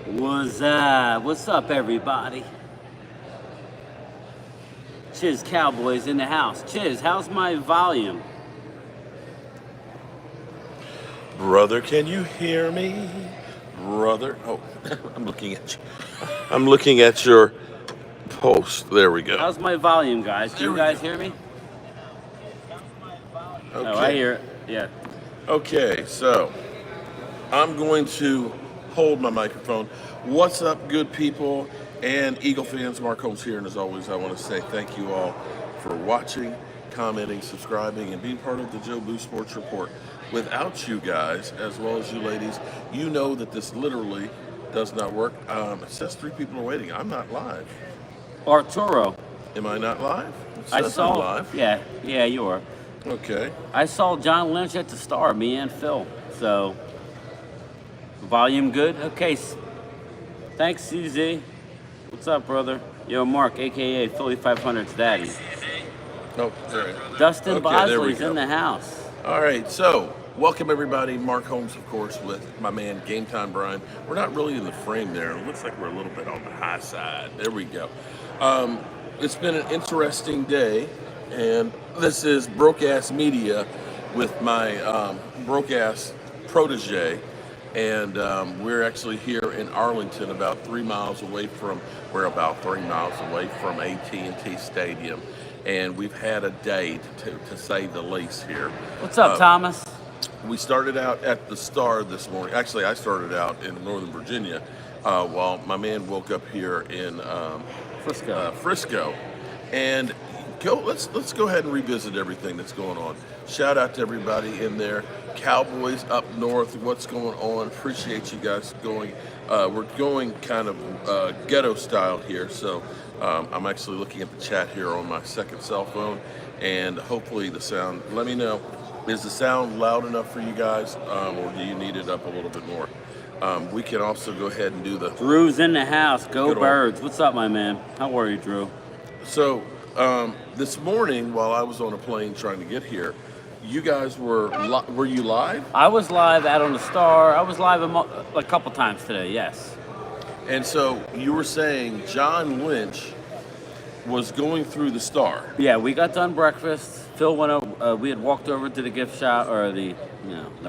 What's up, everybody? Chiz Cowboys in the house. Chiz, how's my volume? Brother, can you hear me? Brother. Oh, I'm looking at you. I'm looking at your post. There we go. How's my volume, guys? Can you guys hear me? Okay. Oh, I hear it. Yeah. Okay, so I'm going to hold my microphone. What's up, good people and Eagle fans? Mark Holmes here, and as always, I want to say thank you all for watching, commenting, subscribing, and being part of the Joe Boo Sports Report. Without you guys, as well as you ladies, you know that this literally does not work. It says 3 people are waiting. I'm not live. Arturo. Am I not live? It I says saw. I'm live. Yeah, you are. Okay. I saw John Lynch at the Star, me and Phil. So, volume good? Okay. Thanks, CZ. What's up, brother? Yo, Mark, a.k.a. Philly 500's daddy. Oh, sorry. Dustin Okay, there we Bosley's go. in the house. All right, so welcome everybody. Mark Holmes, of course, with my man Game Time Brian. We're not really in the frame there. It looks like we're a little bit on the high side. There we go. It's been an interesting day, and this is Broke Ass Media with my broke ass protege, and we're actually here in Arlington, about 3 miles away from. We're about 3 miles away from AT&T Stadium. And we've had a day to say the least here. What's up, Thomas? We started out at the Star this morning. Actually, I started out in Northern Virginia while my man woke up here in Frisco. And let's go ahead and revisit everything that's going on. Shout out to everybody in there. Cowboys up north, what's going on? Appreciate you guys going. We're going kind of ghetto style here, so I'm actually looking at the chat here on my second cell phone, and hopefully the sound, let me know, is the sound loud enough for you guys, or do you need it up a little bit more? We can also go ahead and do the... Drew's in the house. Go Birds. What's up, my man? How are you, Drew? So, this morning, while I was on a plane trying to get here, you guys were you live? I was live out on the Star. I was live a couple times today, yes. And so you were saying John Lynch was going through the Star. Yeah, we got done breakfast. Phil went over. We had walked over to the gift shop or the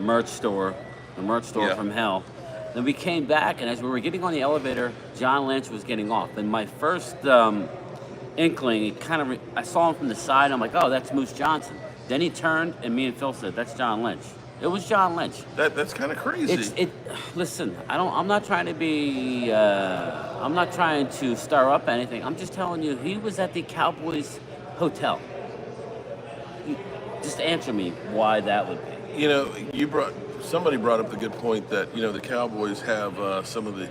merch store, from hell. Then we came back, and as we were getting on the elevator, John Lynch was getting off. And my first inkling, I saw him from the side. I'm like, oh, that's Moose Johnson. Then he turned, and me and Phil said, that's John Lynch. It was John Lynch. That's kind of crazy. Listen, I'm not trying to be. I'm not trying to stir up anything. I'm just telling you, he was at the Cowboys hotel. Just answer me why that would be. You know, somebody brought up the good point that the Cowboys have some of the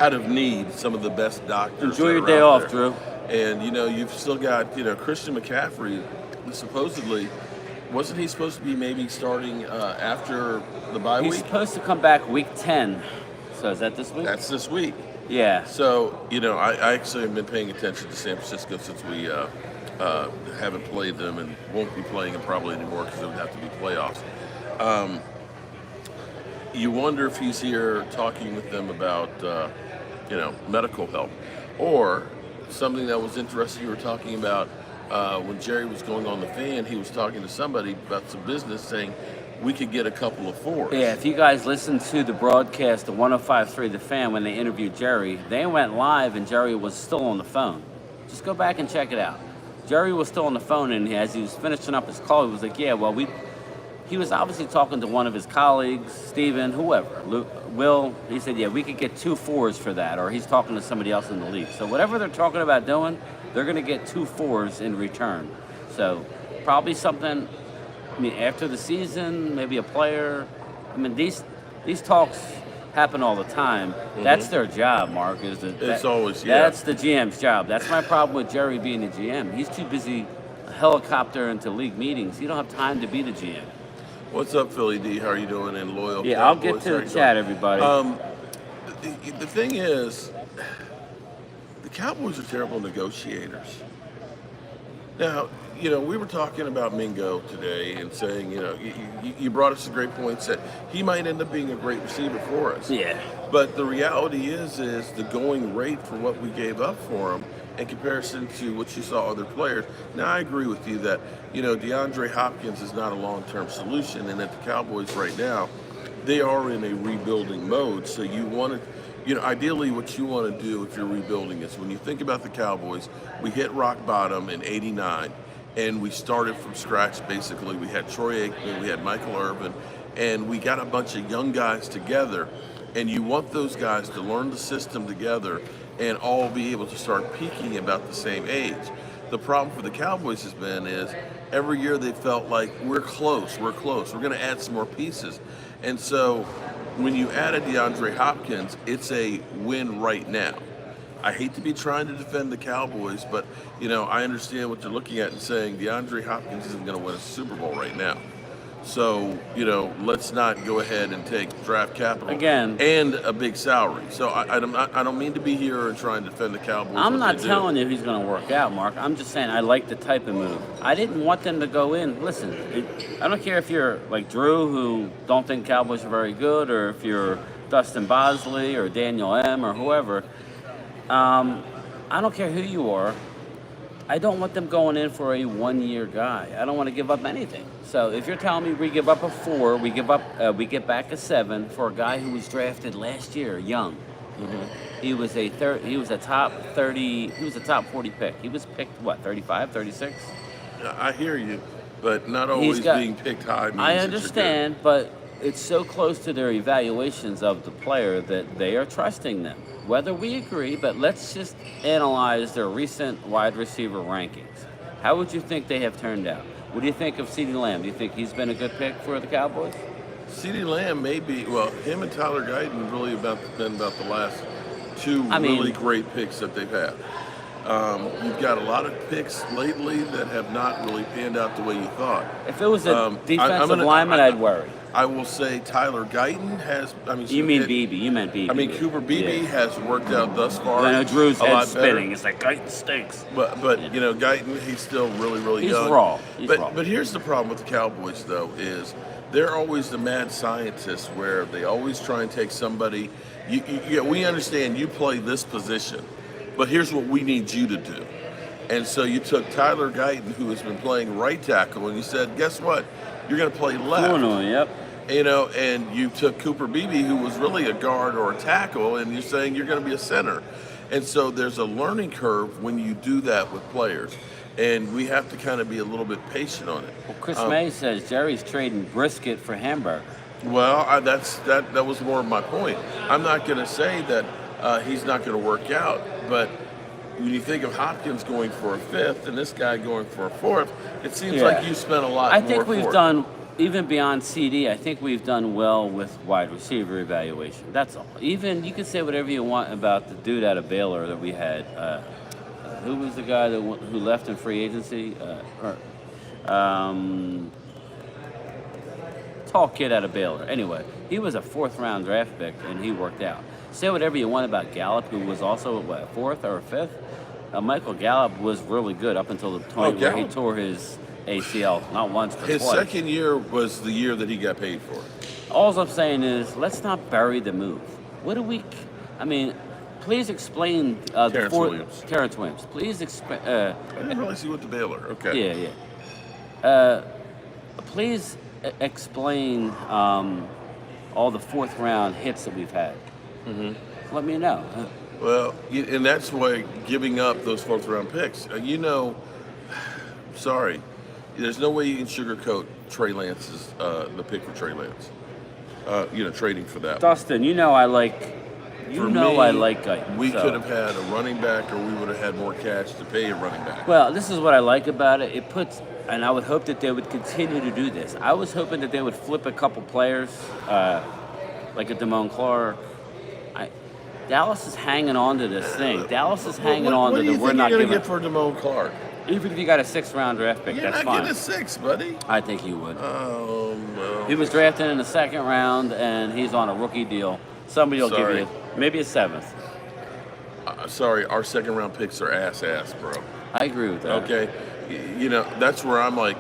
out of need, some of the best doctors. Enjoy your day off, there. Drew. And you've still got Christian McCaffrey, supposedly. Wasn't he supposed to be maybe starting after the bye week? He's supposed to come back week 10. So is that this week? That's this week. Yeah. So, I actually have been paying attention to San Francisco since we haven't played them and won't be playing them probably anymore because it would have to be playoffs. You wonder if he's here talking with them about, medical help. Or something that was interesting you were talking about, when Jerry was going on the fan, he was talking to somebody about some business saying we could get a couple of fours. Yeah, if you guys listened to the broadcast of 105.3 The Fan when they interviewed Jerry, they went live and Jerry was still on the phone. Just go back and check it out. Jerry was still on the phone, and as he was finishing up his call, he was like, yeah, well, he was obviously talking to one of his colleagues, Steven, whoever, Will. He said, yeah, we could get 2 4s for that, or he's talking to somebody else in the league. So whatever they're talking about doing, they're going to get 2 4s in return. So probably something, after the season, maybe a player. These talks happen all the time. Mm-hmm. That's their job, Mark. That's the GM's job. That's my problem with Jerry being the GM. He's too busy helicopter into league meetings. You don't have time to be the GM. What's up, Philly D? How are you doing? And loyal. Yeah, Cowboys? I'll get to the chat, everybody. The thing is, the Cowboys are terrible negotiators. Now, we were talking about Mingo today and saying, you brought us a great point. Said he might end up being a great receiver for us. Yeah. But the reality is the going rate for what we gave up for him in comparison to what you saw other players. Now, I agree with you that, DeAndre Hopkins is not a long-term solution, and at the Cowboys right now, they are in a rebuilding mode. So you want to, ideally what you want to do if you're rebuilding is when you think about the Cowboys, we hit rock bottom in '89, and we started from scratch basically. We had Troy Aikman, we had Michael Irvin, and we got a bunch of young guys together, and you want those guys to learn the system together and all be able to start peaking about the same age. The problem for the Cowboys has been is every year they felt like we're close, we're going to add some more pieces. And so when you add a DeAndre Hopkins, it's a win right now. I hate to be trying to defend the Cowboys, but I understand what you're looking at and saying DeAndre Hopkins isn't going to win a Super Bowl right now. So, let's not go ahead and take draft capital Again, and a big salary. So I don't mean to be here and trying to defend the Cowboys. I'm not telling you he's going to work out, Mark. I'm just saying I like the type of move. I didn't want them to go in. Listen, I don't care if you're like Drew, who don't think Cowboys are very good, or if you're Dustin Bosley or Daniel M. or whoever. I don't care who you are. I don't want them going in for a one-year guy. I don't want to give up anything. So if you're telling me we give up a 4, we get back a 7 for a guy who was drafted last year, young. Mm-hmm. He was a top 30. He was a top 40 pick. He was picked 35, 36. I hear you, but not always being picked high means I understand, but it's so close to their evaluations of the player that they are trusting them. Whether we agree, but let's just analyze their recent wide receiver rankings. How would you think they have turned out? What do you think of CeeDee Lamb? Do you think he's been a good pick for the Cowboys? CeeDee Lamb may be, him and Tyler Guyton really been about the last two really great picks that they've had. You've got a lot of picks lately that have not really panned out the way you thought. If it was a defensive lineman, I'd worry. I will say Tyler Guyton has. You mean Beebe? You meant Beebe. Cooper Beebe has worked out thus far. I know Drew's head spinning. It's like Guyton stinks. But Guyton, he's still really young. He's raw. But here's the problem with the Cowboys though is they're always the mad scientists where they always try and take somebody. We understand you play this position, but here's what we need you to do. And so you took Tyler Guyton, who has been playing right tackle, and you said, guess what? You're going to play left. Yep. And you took Cooper Beebe, who was really a guard or a tackle, and you're saying you're going to be a center. And so there's a learning curve when you do that with players. And we have to kind of be a little bit patient on it. Well, Chris May says Jerry's trading brisket for hamburger. Well, that was more of my point. I'm not going to say that he's not going to work out, but when you think of Hopkins going for a 5th and this guy going for a 4th, it seems like you spent a lot more. I think we've done, even beyond CD, I think we've done well with wide receiver evaluation. That's all. Even, you can say whatever you want about the dude out of Baylor that we had. Who was the guy who left in free agency? Tall kid out of Baylor. Anyway, he was a 4th-round draft pick, and he worked out. Say whatever you want about Gallup, who was also a 4th or a 5th. Michael Gallup was really good up until the point where he tore his ACL, not once but his twice. His second year was the year that he got paid for. All I'm saying is, let's not bury the move. Please explain Terrence Williams. Terrence Williams. Please explain. I didn't realize he went to Baylor. Okay. Yeah. Please explain all the 4th-round hits that we've had. Mm-hmm. Let me know. Well, and that's why giving up those 4th-round picks. Sorry, there's no way you can sugarcoat Trey Lance's the pick for Trey Lance. Trading for that. Dustin, I like. I like Guyton. We could have had a running back, or we would have had more cash to pay a running back. Well, this is what I like about it. And I would hope that they would continue to do this. I was hoping that they would flip a couple players, like a Damone Clark. Dallas is hanging on to this thing. Dallas is hanging on to the. We're not going giving. to get for Damone Clark? Even if you got a 6th-round draft pick, that's fine. You're not getting a 6, buddy. I think you would. Oh, no. He was drafted in the 2nd round, and he's on a rookie deal. Somebody will give you maybe a 7th. Sorry, our 2nd-round picks are ass, bro. I agree with that. Okay, That's where I'm like,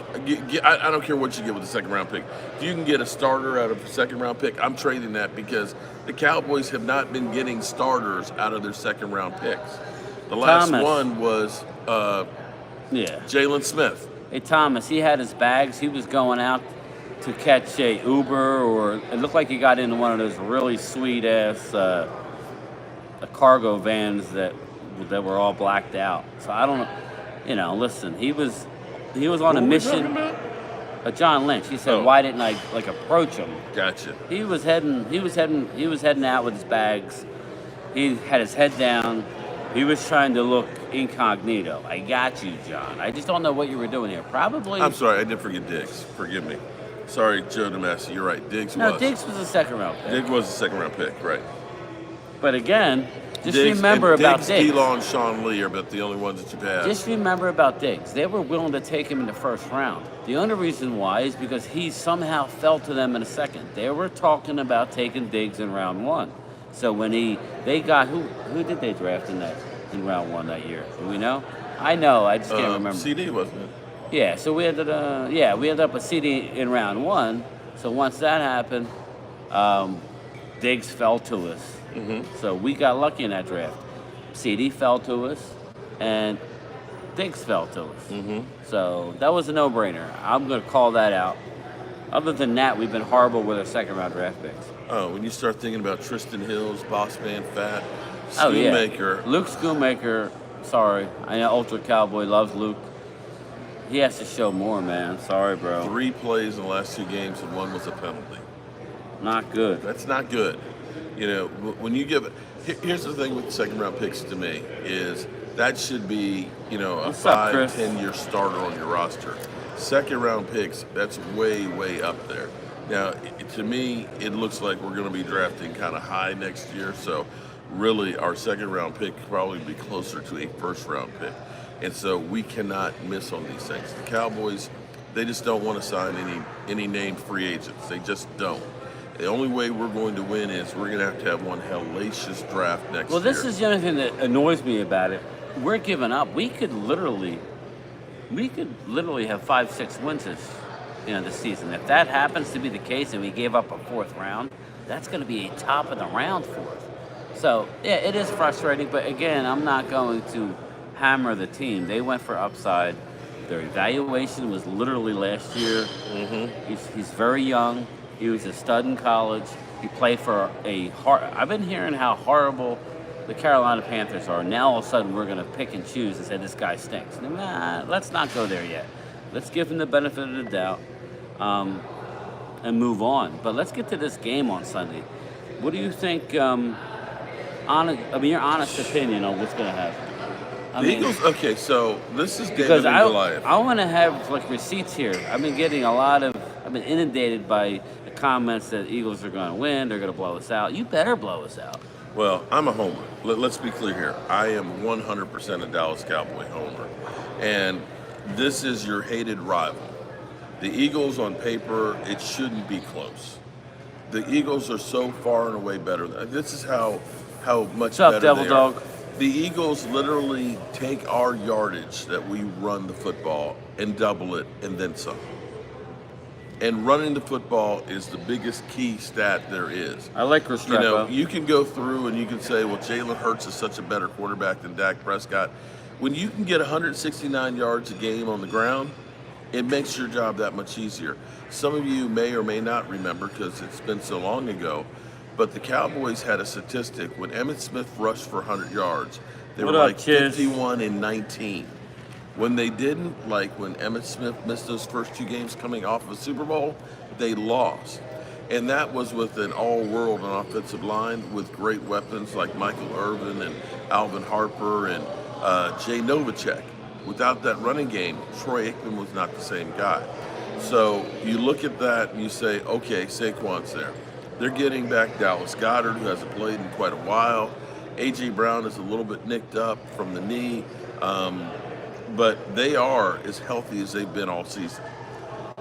I don't care what you get with the second round pick. If you can get a starter out of a second round pick, I'm trading that because the Cowboys have not been getting starters out of their second round picks. The last Thomas. one was Jalen Smith. Hey, Thomas, he had his bags. He was going out to catch a Uber, or it looked like he got into one of those really sweet-ass cargo vans that were all blacked out. So I don't know. Listen, he was on a mission. John Lynch. He said, "Why didn't I approach him?" Gotcha. He was heading out with his bags. He had his head down. He was trying to look incognito. I got you, John. I just don't know what you were doing here. Probably. I'm sorry, I did forget Diggs. Forgive me. Sorry, Joe DeMassi. You're right. Diggs was a second round pick. Diggs was a second round pick, right? But again, remember about Diggs. D-Law and Sean Lee are about the only ones that you've had. Just remember about Diggs. They were willing to take him in the first round. The only reason why is because he somehow fell to them in a second. They were talking about taking Diggs in round one. So when they got who did they draft in round one that year? Do we know? I know. I just can't remember. CD, wasn't it? Yeah. So we ended up with CD in round one. So once that happened, Diggs fell to us. Mm-hmm. So we got lucky in that draft. CD fell to us, and Diggs fell to us. Mm-hmm. So that was a no-brainer. I'm going to call that out. Other than that, we've been horrible with our second-round draft picks. Oh, when you start thinking about Tristan Hills, Boss Man Fat, Schoonmaker. Luke Schoonmaker, sorry. I know Ultra Cowboy loves Luke. He has to show more, man. Sorry, bro. 3 plays in the last 2 games, and 1 was a penalty. Not good. That's not good. When you give it... Here's the thing with second-round picks to me is that should be, a 5-10-year starter on your roster. Second-round picks, that's way, way up there. Now, to me, it looks like we're going to be drafting kind of high next year, so really our second-round pick could probably be closer to a first-round pick. And so we cannot miss on these things. The Cowboys, they just don't want to sign any named free agents. They just don't. The only way we're going to win is we're going to have one hellacious draft next year. Well, this is the only thing that annoys me about it. We're giving up. We could literally have 5-6 wins this season. If that happens to be the case and we gave up a 4th round, that's going to be a top of the round 4th. So, yeah, it is frustrating. But, again, I'm not going to hammer the team. They went for upside. Their evaluation was literally last year. Mm-hmm. He's very young. He was a stud in college. He played for I've been hearing how horrible the Carolina Panthers are. Now, all of a sudden, we're going to pick and choose and say this guy stinks. Nah, let's not go there yet. Let's give him the benefit of the doubt and move on. But let's get to this game on Sunday. What do you think, your honest opinion on what's going to happen? Eagles, okay, so this is because David and Goliath. I want to have receipts here. I've been inundated by the comments that Eagles are going to win, they're going to blow us out. You better blow us out. Well, I'm a homer. Let's be clear here. I am 100% a Dallas Cowboy homer. And this is your hated rival. The Eagles, on paper, it shouldn't be close. The Eagles are so far and away better. This is how much What's up, better Devil they Dog? are. The Eagles literally take our yardage that we run the football and double it and then some. And running the football is the biggest key stat there is. I like Restrepo. You can go through and you can say, well, Jalen Hurts is such a better quarterback than Dak Prescott. When you can get 169 yards a game on the ground, it makes your job that much easier. Some of you may or may not remember because it's been so long ago, but the Cowboys had a statistic when Emmitt Smith rushed for 100 yards. They were like 51 and 19. When they didn't, like when Emmitt Smith missed those first 2 games coming off of a Super Bowl, they lost. And that was with an all-world and offensive line with great weapons like Michael Irvin and Alvin Harper and Jay Novacek. Without that running game, Troy Aikman was not the same guy. So you look at that and you say, okay, Saquon's there. They're getting back Dallas Goedert, who hasn't played in quite a while. A.J. Brown is a little bit nicked up from the knee. But they are as healthy as they've been all season.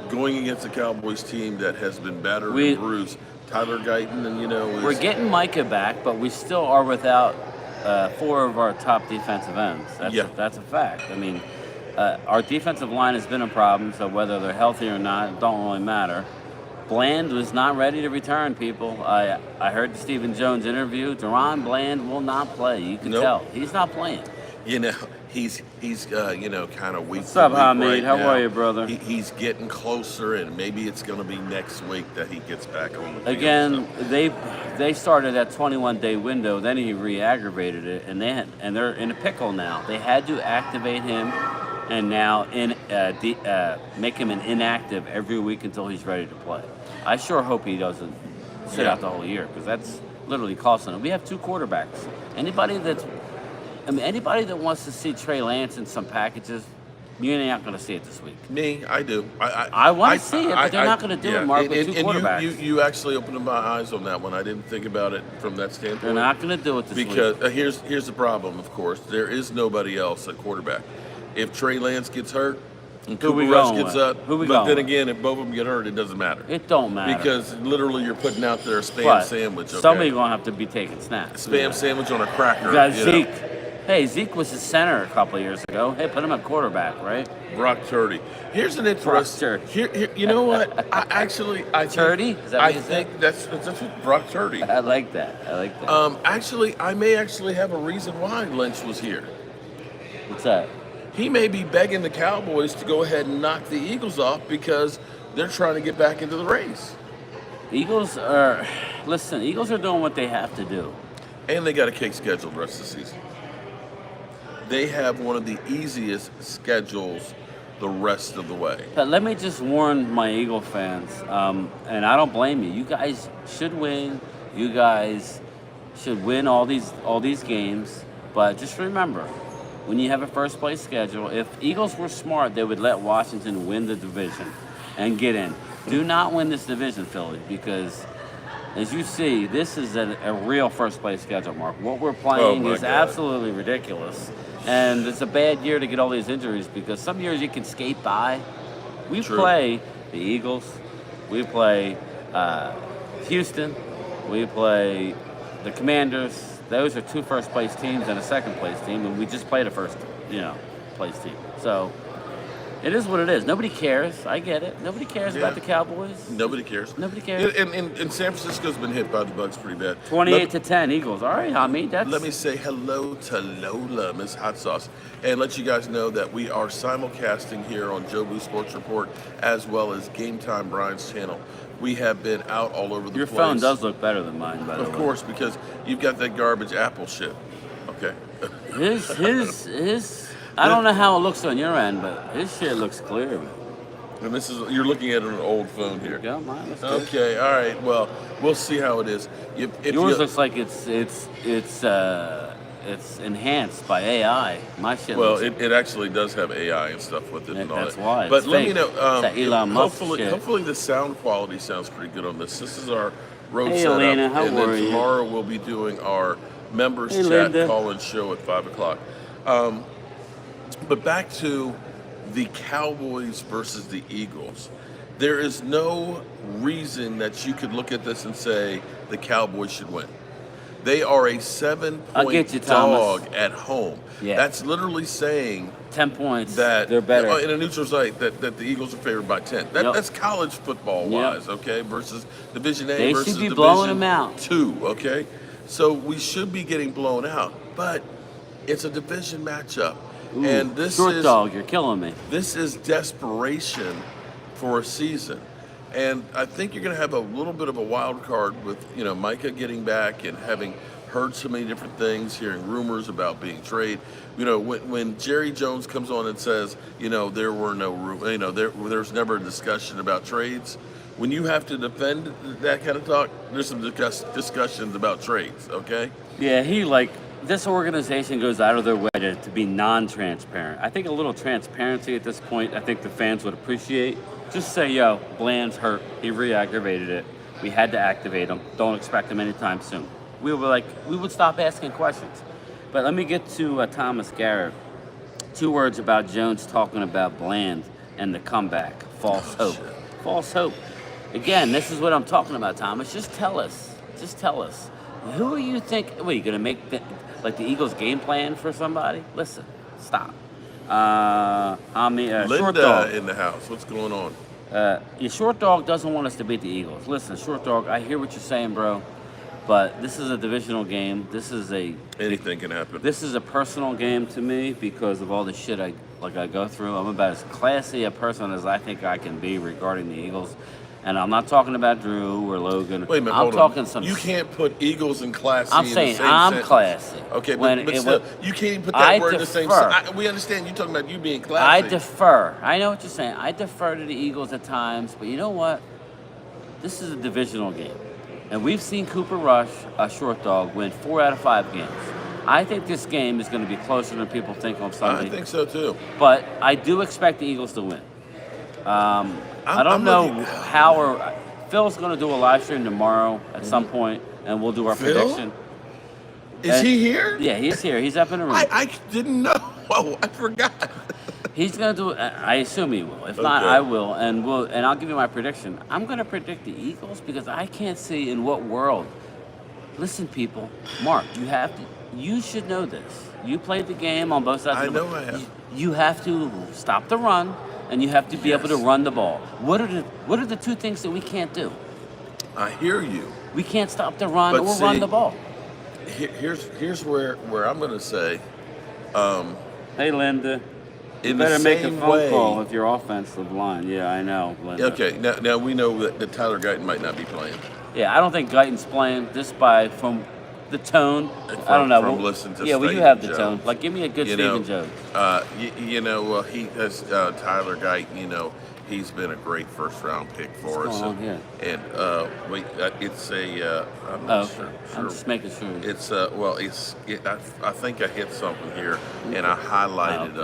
Going against a Cowboys team that has been battered and bruised, Tyler Guyton, and we're getting Micah back, but we still are without 4 of our top defensive ends. That's a fact. I mean, Our defensive line has been a problem, so whether they're healthy or not, it don't really matter. Bland was not ready to return, people. I heard the Stephen Jones interview. Deron Bland will not play. You can Nope. tell. He's not playing. You know, he's kind of week What's to up, week Hamid? right How now. are you, brother? He's getting closer, and maybe it's going to be next week that he gets back on the field. Again, So, they started that 21-day window. Then he re-aggravated it, and they're in a pickle now. They had to activate him, and now make him an inactive every week until he's ready to play. I sure hope he doesn't sit out the whole year, because that's literally costing him. We have 2 quarterbacks. Anybody that wants to see Trey Lance in some packages, you're not going to see it this week. me, I do. I want to see it, but they're not going to do it, Mark, with 2 quarterbacks. You actually opened my eyes on that one. I didn't think about it from that standpoint. They're not going to do it this week. Because here's the problem, of course. There is nobody else at quarterback. If Trey Lance gets hurt, and Who we Cooper Rush going gets with? up, Who we but going then with? again, if both of them get hurt, it doesn't matter. It don't matter. Because literally you're putting out there a spam But sandwich. Okay? somebody's going to have to be taking snaps. Spam sandwich on a cracker. You got you know. Zeke. Hey, Zeke was his center a couple of years ago. Hey, put him at quarterback, right? Brock Turdy. Here's an interesting. Turdy. Here, you know what? I think, Turdy? Is that what I you said? think that's what Brock Turdy. I like that. Actually, I may actually have a reason why Lynch was here. What's that? He may be begging the Cowboys to go ahead and knock the Eagles off because they're trying to get back into the race. Eagles are doing what they have to do. And they got a cake schedule the rest of the season. They have one of the easiest schedules the rest of the way. But let me just warn my Eagle fans, and I don't blame you. You guys should win. You guys should win all these games. But just remember, when you have a first place schedule, if Eagles were smart, they would let Washington win the division and get in. Do not win this division, Philly, because as you see, this is a real first place schedule, Mark. What we're playing is absolutely ridiculous. And it's a bad year to get all these injuries because some years you can skate by. We play the Eagles. We play Houston. We play the Commanders. Those are 2 first place teams and a second place team, and we just played a first, place team. So it is what it is. Nobody cares. I get it. Nobody cares about the Cowboys. Nobody cares. Nobody cares. And San Francisco's been hit by the bugs pretty bad. 28-10 Eagles. All right, Hamid. Let me say hello to Lola, Miss Hot Sauce, and let you guys know that we are simulcasting here on Jobu Sports Report as well as Game Time Brian's channel. We have been out all over the place. Your phone does look better than mine, by the way. Of course, because you've got that garbage Apple shit. Okay. His. I don't know how it looks on your end, but his shit looks clear, man. And you're looking at an old phone here. Yeah, mine looks good. Okay, all right. Well, we'll see how it is. Yours looks like it's enhanced by AI. My shit. Well, it actually does have AI and stuff with it and all that's that. why. But It's let fake. me know. It's that Elon Musk shit. Hopefully the sound quality sounds pretty good on this. This is our road Hey, setup, Elena, how and are then you? tomorrow we'll be doing our members Hey, chat Linda. call-in show at 5:00. But back to the Cowboys versus the Eagles. There is no reason that you could look at this and say the Cowboys should win. They are a 7-point dog at home. Yeah. That's literally saying 10 points. that They're better. in a neutral site that the Eagles are favored by 10. That's college football wise, okay, versus Division A They versus should be Division blowing them out. 2, okay? So we should be getting blown out, but it's a division matchup. Ooh, and this short is dog, you're killing me. This is desperation for a season. And I think you're going to have a little bit of a wild card with, Micah getting back and having heard so many different things, hearing rumors about being traded. When Jerry Jones comes on and says, there were no, there's never a discussion about trades. When you have to defend that kind of talk, there's some discussions about trades, okay? Yeah, this organization goes out of their way to be non-transparent. I think a little transparency at this point, I think the fans would appreciate. Just say, Bland's hurt. He re-aggravated it. We had to activate him. Don't expect him anytime soon. We would stop asking questions. But let me get to Thomas Garrett. 2 words about Jones talking about Bland and the comeback. False hope. Shit. False hope. Again, this is what I'm talking about, Thomas. Just tell us. Who you think? What, are you going to make the Eagles game plan for somebody? Listen, stop. Short Linda dog. in the house. What's going on? Your short dog doesn't want us to beat the Eagles. Listen, short dog, I hear what you're saying, bro, but this is a divisional game. Anything can happen. This is a personal game to me because of all the shit I go through. I'm about as classy a person as I think I can be regarding the Eagles. And I'm not talking about Drew or Logan. Wait a minute, I'm hold talking on. some. You can't put Eagles and classy I'm in saying the same I'm sentence. classy. Okay, When but it still, was- you can't even put I that word in the same defer. sentence. We understand you talking about you being I classy. defer. I know what you're saying. I defer to the Eagles at times, but you know what? This is a divisional game. And we've seen Cooper Rush, a short dog, win 4 out of 5 games. I think this game is going to be closer than people think on Sunday. I think so too. But I do expect the Eagles to win. I don't I'm know looking- how or Phil's going to do a live stream tomorrow at some point, and we'll do our Phil? prediction. Is he here? Yeah, he's here. He's up in the room. I didn't know. Oh, I forgot. He's gonna do it. I assume he will. If not, Okay. I will, and I'll give you my prediction. I'm gonna predict the Eagles because I can't see in what world. Listen, people, Mark, you should know this. You played the game on both sides. I of the know ball. I have. You have to stop the run, and you have to be able to Yes. run the ball. What are the two things that we can't do? I hear you. We can't stop the run But or see, run the ball. Here's where I'm going to say, Hey, Linda. You in the better make a same phone way. call if you're offensive line. Yeah, I know, Linda. Okay, now we know that Tyler Guyton might not be playing. Yeah, I don't think Guyton's playing just from the tone. I don't know. From listening to yeah, well, you Stephen have the Jones. tone. Like, give me a good You Stephen know, Jones. He has Tyler Guyton. He's been a great first-round pick for What's us. going on here? And it's a. I'm not Okay. sure. I'm just making sure. It's I think I hit something here, and I highlighted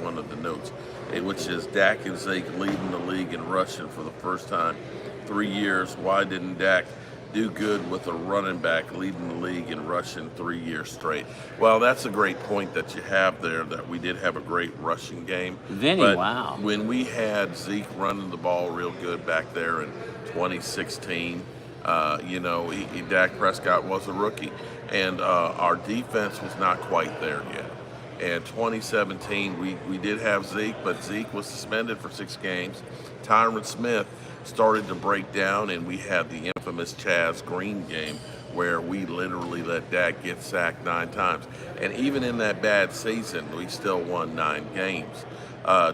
one of the notes, which is Dak and Zeke leading the league in rushing for the first time 3 years. Why didn't Dak do good with a running back leading the league in rushing 3 years straight? Well, that's a great point that you have there, that we did have a great rushing game. Vinny, But wow. when we had Zeke running the ball real good back there in 2016, Dak Prescott was a rookie, and our defense was not quite there yet. And 2017, we did have Zeke, but Zeke was suspended for 6 games. Tyron Smith started to break down, and we had the infamous Chaz Green game where we literally let Dak get sacked 9 times. And even in that bad season, we still won 9 games.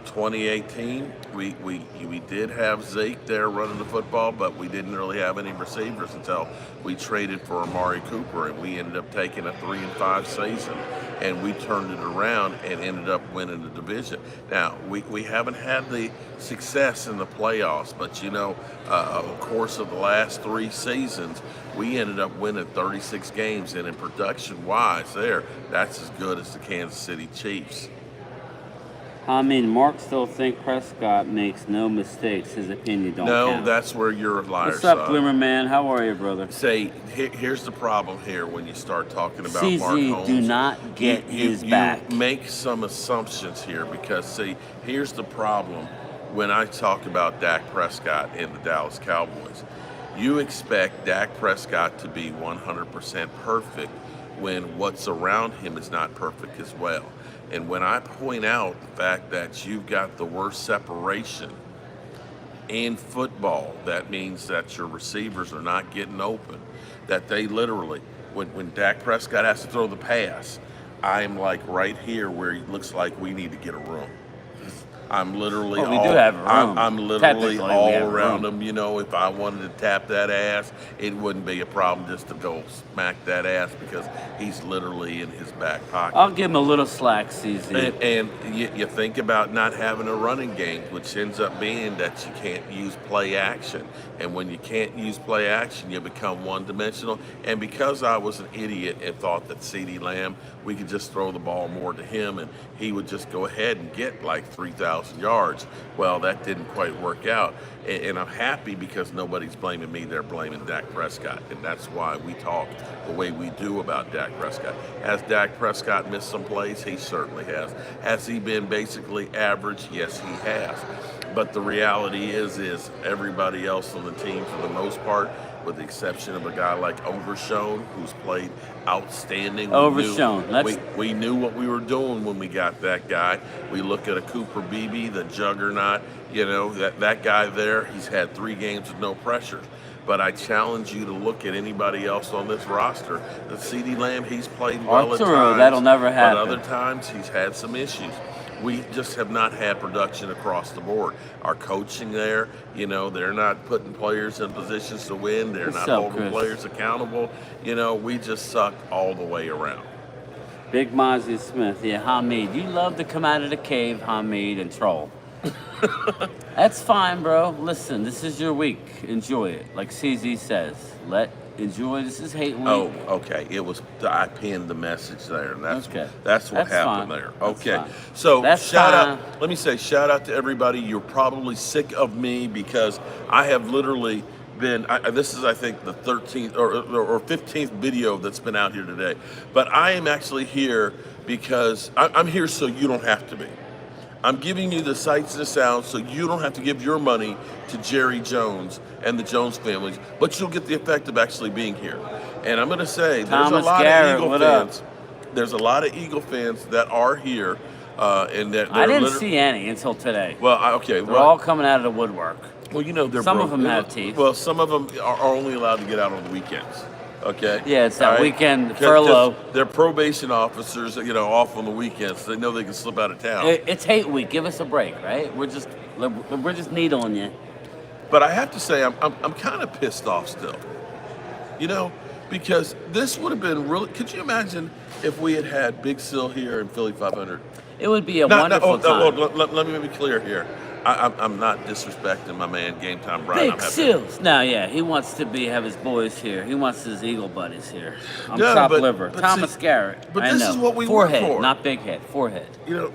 2018, we did have Zeke there running the football, but we didn't really have any receivers until we traded for Amari Cooper, and we ended up taking a 3-5 season, and we turned it around and ended up winning the division. Now, we haven't had the success in the playoffs, but over the course of the last 3 seasons, we ended up winning 36 games, and in production-wise that's as good as the Kansas City Chiefs. I mean, Mark still think Prescott makes no mistakes. His opinion don't No, count. that's where you're a liar, What's up, son. Glimmer Man? How are you, brother? Here's the problem here when you start talking about CZ, Mark Holmes. do not get his back. You make some assumptions here because, here's the problem when I talk about Dak Prescott and the Dallas Cowboys. You expect Dak Prescott to be 100% perfect when what's around him is not perfect as well. And when I point out the fact that you've got the worst separation in football, that means that your receivers are not getting open, that they literally, when Dak Prescott has to throw the pass, I'm like right here where it looks like we need to get a room. I'm literally Well, we do have a room. I'm literally Technically, we all have a around room. him. If I wanted to tap that ass, it wouldn't be a problem just to go smack that ass because he's literally in his back pocket. I'll give him a little slack, CZ. And you think about not having a running game, which ends up being that you can't use play action. And when you can't use play action, you become one-dimensional. And because I was an idiot and thought that CeeDee Lamb, we could just throw the ball more to him and he would just go ahead and get like 3,000 yards. Well, that didn't quite work out. And I'm happy because nobody's blaming me. They're blaming Dak Prescott. And that's why we talk the way we do about Dak Prescott. Has Dak Prescott missed some plays? He certainly has. Has he been basically average? Yes, he has. But the reality is everybody else on the team, for the most part, with the exception of a guy like Overshone, who's played outstanding. We knew what we were doing when we got that guy. We look at a Cooper Beebe, the juggernaut. You know, that guy there, he's had 3 games with no pressure. But I challenge you to look at anybody else on this roster. The CeeDee Lamb, he's played well at times. That'll never happen. But other times, he's had some issues. We just have not had production across the board. Our coaching there, you know, they're not putting players in positions to win. They're not holding players accountable. You know, we just suck all the way around. Big Mozzie Smith, yeah, Hamid. You love to come out of the cave, Hamid, and troll. That's fine, bro. Listen, this is your week. Enjoy it. Like CZ says, enjoy. This is hate week. Oh, okay. I pinned the message there, and that's what happened there. Okay. So shout out. Let me say shout out to everybody. You're probably sick of me because I have literally been. This is, I think, the 13th or 15th video that's been out here today. But I am actually here because I'm here so you don't have to be. I'm giving you the sights and the sounds so you don't have to give your money to Jerry Jones and the Jones families, but you'll get the effect of actually being here. And I'm going to say there's a lot of Eagle fans. There's a lot of Eagle fans that are here, and that I didn't see any until today. Well, they're all coming out of the woodwork. Well, you know, some of them have teeth. Well, some of them are only allowed to get out on the weekends. Okay. Yeah, it's that weekend furlough. They're probation officers, you know, off on the weekends. They know they can slip out of town. It's hate week. Give us a break, right? We're just needling you. But I have to say, I'm kind of pissed off still. You know, because this would have been really. Could you imagine if we had Big Sil here in Philly 500? It would be a wonderful time. Let me be clear here. I'm not disrespecting my man Game Time Brian. Big Seals. No, yeah, he wants to have his boys here. He wants his Eagle buddies here. I'm chopped liver. Thomas Garrett. But this is what we forehead, work for. Not big head. Forehead. You know,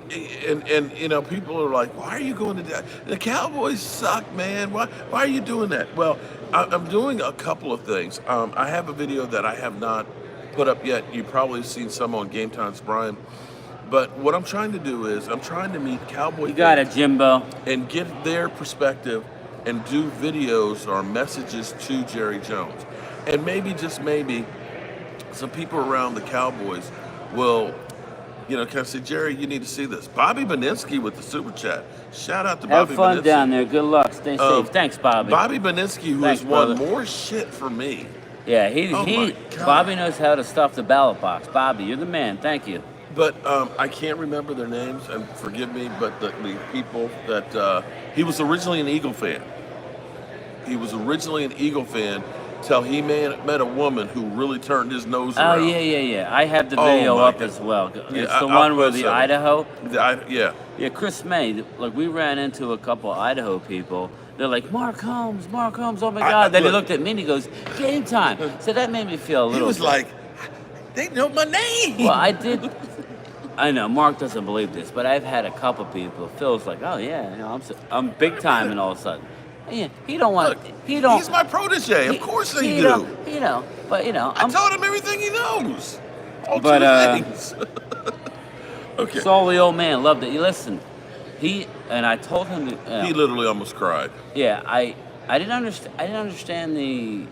and you know, people are like, "Why are you going to that? The Cowboys suck, man. Why are you doing that?" Well, I'm doing a couple of things. I have a video that I have not put up yet. You've probably seen some on Game Time's Brian. But what I'm trying to do is I'm trying to meet Cowboy You got it, Jimbo. And get their perspective and do videos or messages to Jerry Jones. And maybe, just maybe, some people around the Cowboys will, you know, kind of say, Jerry, you need to see this. Bobby Beninsky with the Super Chat. Shout out to Bobby Beninsky. Have fun down there. Good luck. Stay safe. Thanks, Bobby. Bobby Beninsky, who has won more shit for me. Yeah, Bobby knows how to stuff the ballot box. Bobby, you're the man. Thank you. But I can't remember their names, and forgive me, but the people that he was originally an Eagle fan. He was originally an Eagle fan till he met a woman who really turned his nose around. Oh, yeah. I have the video up as well. It's the one where the Idaho. Yeah, Chris May. Like, we ran into a couple Idaho people. They're like, Mark Holmes, oh my God. Then he looked at me and he goes, Game Time. So that made me feel a little. He was like, they know my name. Well, I know Mark doesn't believe this, but I've had a couple people. Phil's like, oh yeah, you know, I'm big time, and all of a sudden, yeah, he don't want. Look, he don't. He's my protege. Of course they do. But I told him everything he knows. All things. Okay. Saul, the old man, loved it. You listen. I told him. He literally almost cried. Yeah, I didn't understand. I didn't understand the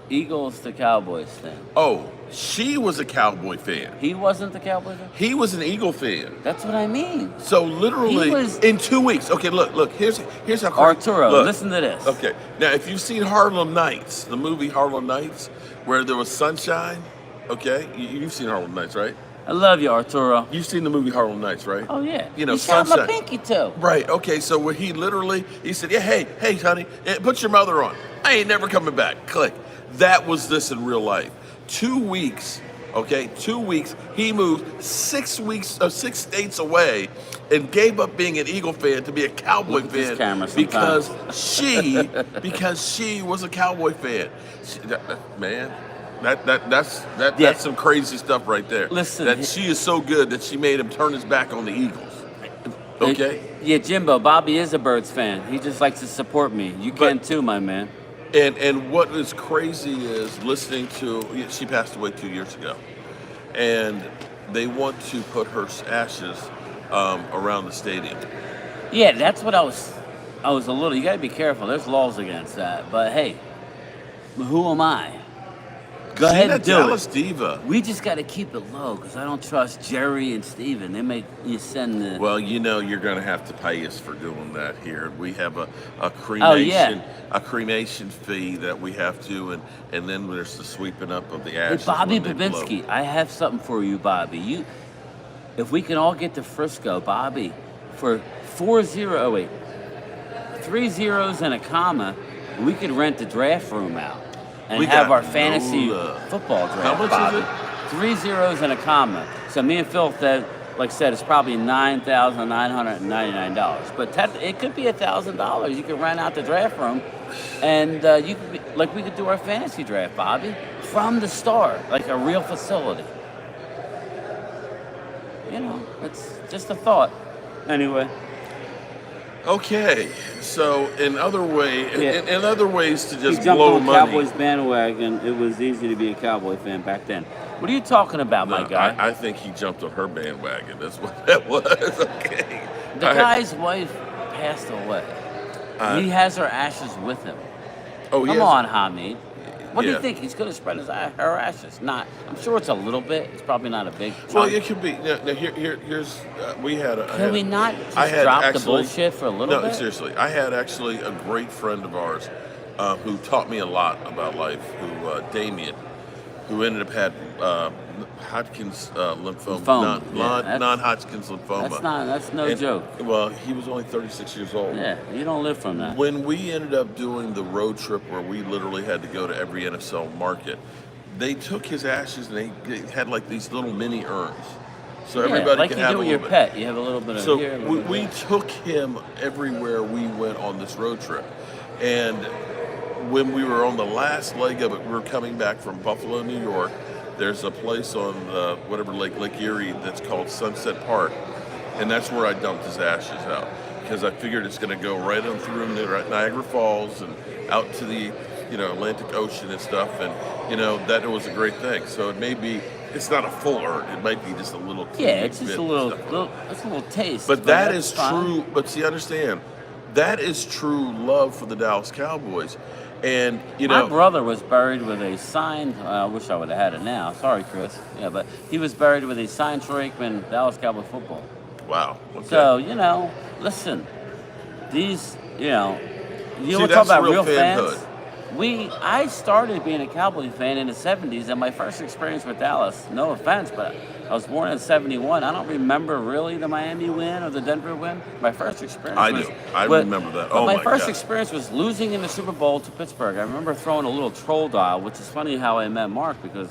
Eagles to Cowboys thing. Oh, she was a Cowboy fan. He wasn't the Cowboy fan? He was an Eagle fan. That's what I mean. So literally in 2 weeks. Okay, look. Here's how crazy. Arturo, listen to this. Okay, now if you've seen Harlem Nights, the movie Harlem Nights, where there was sunshine. Okay, you've seen Harlem Nights, right? I love you, Arturo. You've seen the movie Harlem Nights, right? Oh yeah. You know, shot sunshine. my pinky toe. Right. Okay. So where he said, yeah, hey, honey, put your mother on. I ain't never coming back. Click. That was this in real life. 2 weeks. Okay, 2 weeks. He moved 6 states away, and gave up being an Eagle fan to be a Cowboy fan because she was a Cowboy fan. That's some crazy stuff right there. Listen, that she is so good that she made him turn his back on the Eagles. Okay. Yeah, Jimbo. Bobby is a Birds fan. He just likes to support me. You can too, my man. And what is crazy is listening to, she passed away 2 years ago, and they want to put her ashes around the stadium. Yeah, that's what I was a little, you got to be careful. There's laws against that. But hey, Who am I? Go See ahead that and do Dallas it. diva. We just got to keep it low because I don't trust Jerry and Steven. They make you send the. Well, you know you're going to have to pay us for doing that here. We have a Oh, yeah. cremation fee that we have to, and then there's the sweeping up of the Hey, ashes. Bobby when they blow. Babinski, I have something for you, Bobby. If we can all get to Frisco, Bobby, for 3 zeros and a comma, we could rent the draft room out and We have got our fantasy no football draft. How much Bobby. is it? 3 zeros and a comma. So me and Phil said, like I said, it's probably $9,999. But it could be $1,000. You could rent out the draft room, and you could we could do our fantasy draft, Bobby, from the start, like a real facility. You know, it's just a thought. Anyway. Okay, so in other ways to just He jumped blow on money. Cowboys bandwagon. It was easy to be a Cowboy fan back then. What are you talking about, my guy? I think he jumped on her bandwagon. That's what that was. Okay. The guy's wife passed away. He has her ashes with him. Oh, Come on, Hamid. What do Yeah. you think? He's going to spread her ashes? Not. I'm sure it's a little bit. It's probably not a big chunk. Well, it could be. Now, here's we had. Can we not just drop the bullshit for a little bit? No, seriously. I had actually a great friend of ours who taught me a lot about life. Damien, who ended up had Hodgkin's lymphoma, non-Hodgkin's lymphoma. That's no joke. Well, he was only 36 years old. Yeah, you don't live from that. When we ended up doing the road trip where we literally had to go to every NFL market, they took his ashes and they had like these little mini urns. So everybody could have a little bit. Like you do with your pet. You have a little bit of so here. we took him everywhere we went on this road trip. And when we were on the last leg of it, we were coming back from Buffalo, New York. There's a place on Lake Erie that's called Sunset Park, and that's where I dumped his ashes out because I figured it's going to go right on through Niagara Falls and out to the Atlantic Ocean and stuff, and that was a great thing. So it's not a full urn. It might be just a little. Yeah, it's just a little taste. But that is true. But see, understand, that is true love for the Dallas Cowboys. And my brother was buried with a signed. I wish I would have had it now. Sorry, Chris. Yeah, but he was buried with a signed Troy Aikman Dallas Cowboy football. Wow. Okay. So listen, these you want to talk that's about real real fans? fanhood. I started being a Cowboy fan in the 70s, and my first experience with Dallas, no offense, but I was born in 71. I don't remember really the Miami win or the Denver win. My first experience I remember that. Oh, my first experience was losing in the Super Bowl to Pittsburgh. I remember throwing a little troll dial, which is funny how I met Mark because,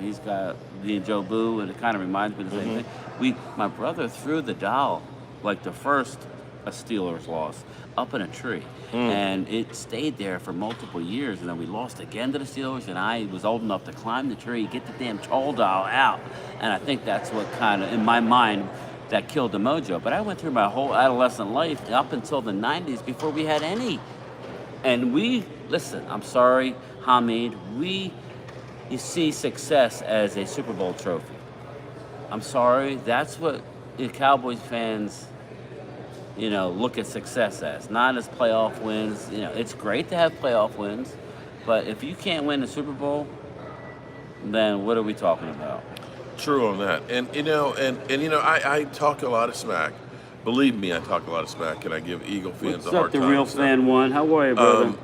he's got the Joe Boo, and it kind of reminds me of the same thing. My brother threw the dial, like the first Steelers loss, up in a tree. And it stayed there for multiple years, and then we lost again to the Steelers, and I was old enough to climb the tree, get the damn troll dial out, and I think that's what kind of, in my mind, that killed the mojo. But I went through my whole adolescent life up until the 90s before we had any. And listen, I'm sorry, Hamid, you see success as a Super Bowl trophy. I'm sorry, that's what the Cowboys fans look at success as, not as playoff wins. It's great to have playoff wins, but if you can't win the Super Bowl, then what are we talking about? True on that. And I talk a lot of smack. Believe me, I talk a lot of smack, and I give Eagle fans a hard time. The real fan one. How are you, brother?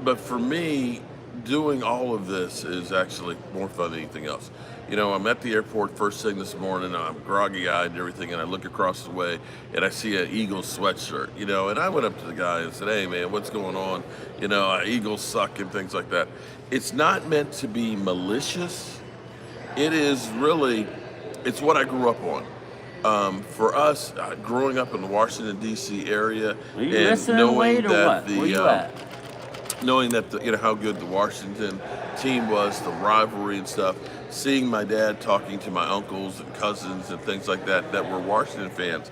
But for me, doing all of this is actually more fun than anything else. I'm at the airport first thing this morning, I'm groggy-eyed and everything, and I look across the way, and I see an Eagles sweatshirt, and I went up to the guy and said, hey, man, what's going on? Eagles suck and things like that. It's not meant to be malicious. It is really, it's what I grew up on. For us, growing up in the Washington, D.C. area, and knowing that how good the Washington team was, the rivalry and stuff, seeing my dad talking to my uncles and cousins and things like that were Washington fans,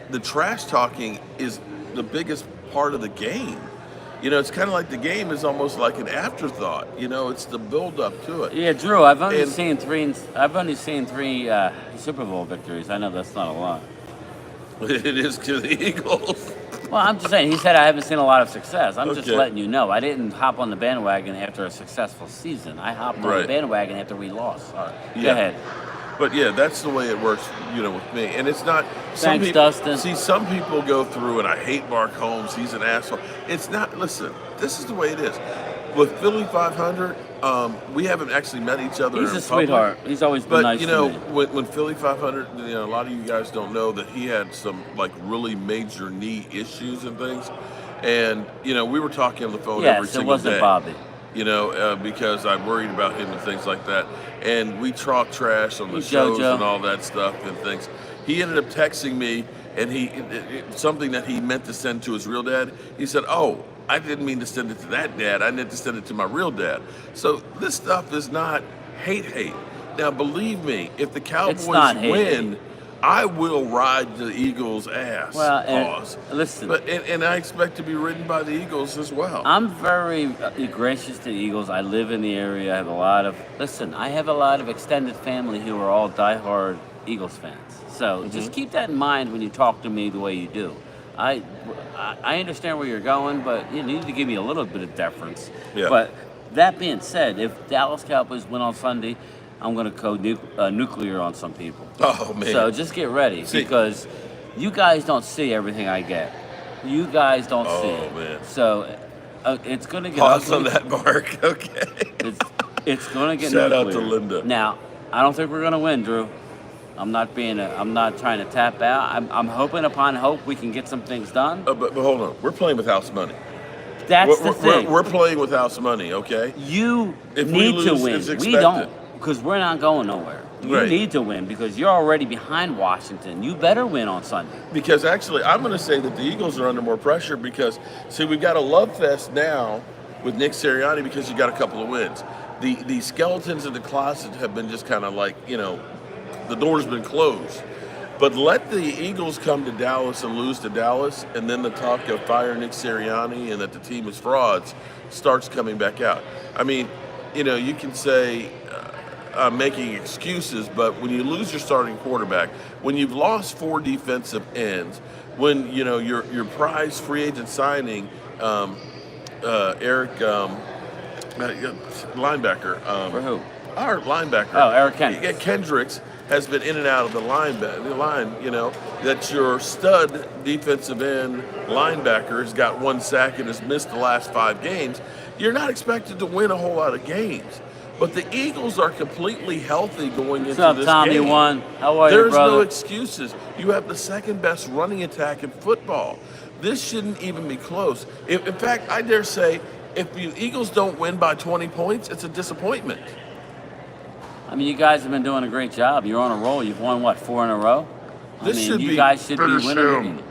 the trash talking is the biggest part of the game. It's kind of like the game is almost like an afterthought. It's the build up to it. Yeah, Drew, I've only seen three Super Bowl victories. I know that's not a lot. It is to the Eagles. Well, I'm just saying. He said I haven't seen a lot of success. I'm just Okay. letting you know. I didn't hop on the bandwagon after a successful season. I hopped on the Right. bandwagon after we lost. All right. Go Yeah. ahead. But yeah, that's the way it works, with me. And it's not. Some Thanks, people, Dustin. See, some people go through, and I hate Mark Holmes. He's an asshole. It's not. Listen, this is the way it is. With Philly 500, we haven't actually met each other. He's in a public. sweetheart. He's always been But nice to me. when Philly 500, a lot of you guys don't know that he had some like really major knee issues and things, and we were talking on the phone every Yes, it single wasn't day. Bobby. Because I'm worried about him and things like that, and we talk trash on the Hey, shows JoJo. and all that stuff and things. He ended up texting me, and something that he meant to send to his real dad. He said, "Oh, I didn't mean to send it to that dad. I meant to send it to my real dad." So this stuff is not hate. Now, believe me, if the Cowboys not hate. win, I will ride the Eagles' ass. Well, and Pause. listen. But and I expect to be ridden by the Eagles as well. I'm very gracious to the Eagles. I live in the area. I have a lot of extended family who are all diehard Eagles fans. So just keep that in mind when you talk to me the way you do. I understand where you're going, but you need to give me a little bit of deference. Yeah. But that being said, if Dallas Cowboys win on Sunday, I'm going to go nuclear on some people. Oh man. So just get ready because you guys don't see everything I get. You guys don't see it. Oh man. So it's going to get Pause ugly. on that, Mark. Okay. It's going to get Shout out nuclear. to Linda. Now, I don't think we're going to win, Drew. I'm not trying to tap out. I'm hoping upon hope we can get some things done. But hold on. We're playing with house money. That's the thing. We're playing with house money, okay? You If we need to lose, win. it's We expected. don't, because we're not going nowhere. You Right. need to win because you're already behind Washington. You better win on Sunday. Because actually, I'm going to say that the Eagles are under more pressure because, see, we've got a love fest now with Nick Sirianni because you got a couple of wins. The skeletons in the closet have been just kind of like, the door's been closed. But let the Eagles come to Dallas and lose to Dallas, and then the talk of fire Nick Sirianni and that the team is frauds starts coming back out. I mean, you can say I'm making excuses, but when you lose your starting quarterback, when you've lost 4 defensive ends, when your prize free agent signing, Eric linebacker, For who? our linebacker. Oh, Eric Kendricks. Yeah, Kendricks has been in and out of the line. That your stud defensive end linebacker has got 1 sack and has missed the last 5 games. You're not expected to win a whole lot of games. But the Eagles are completely healthy going into What's up, this Tommy game. One? How are you, There's brother? no excuses. You have the second best running attack in football. This shouldn't even be close. In fact, I dare say, if the Eagles don't win by 20 points, it's a disappointment. I mean, you guys have been doing a great job. You're on a roll. You've won, 4 in a row? This should you be guys should be pretty winning. soon.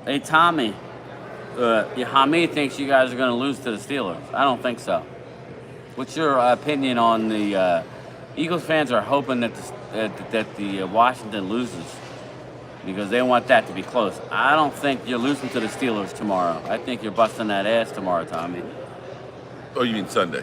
Hey, Tommy, Hamid thinks you guys are going to lose to the Steelers. I don't think so. What's your opinion on the Eagles fans are hoping that the Washington loses because they want that to be close. I don't think you're losing to the Steelers tomorrow. I think you're busting that ass tomorrow, Tommy. Oh, you mean Sunday?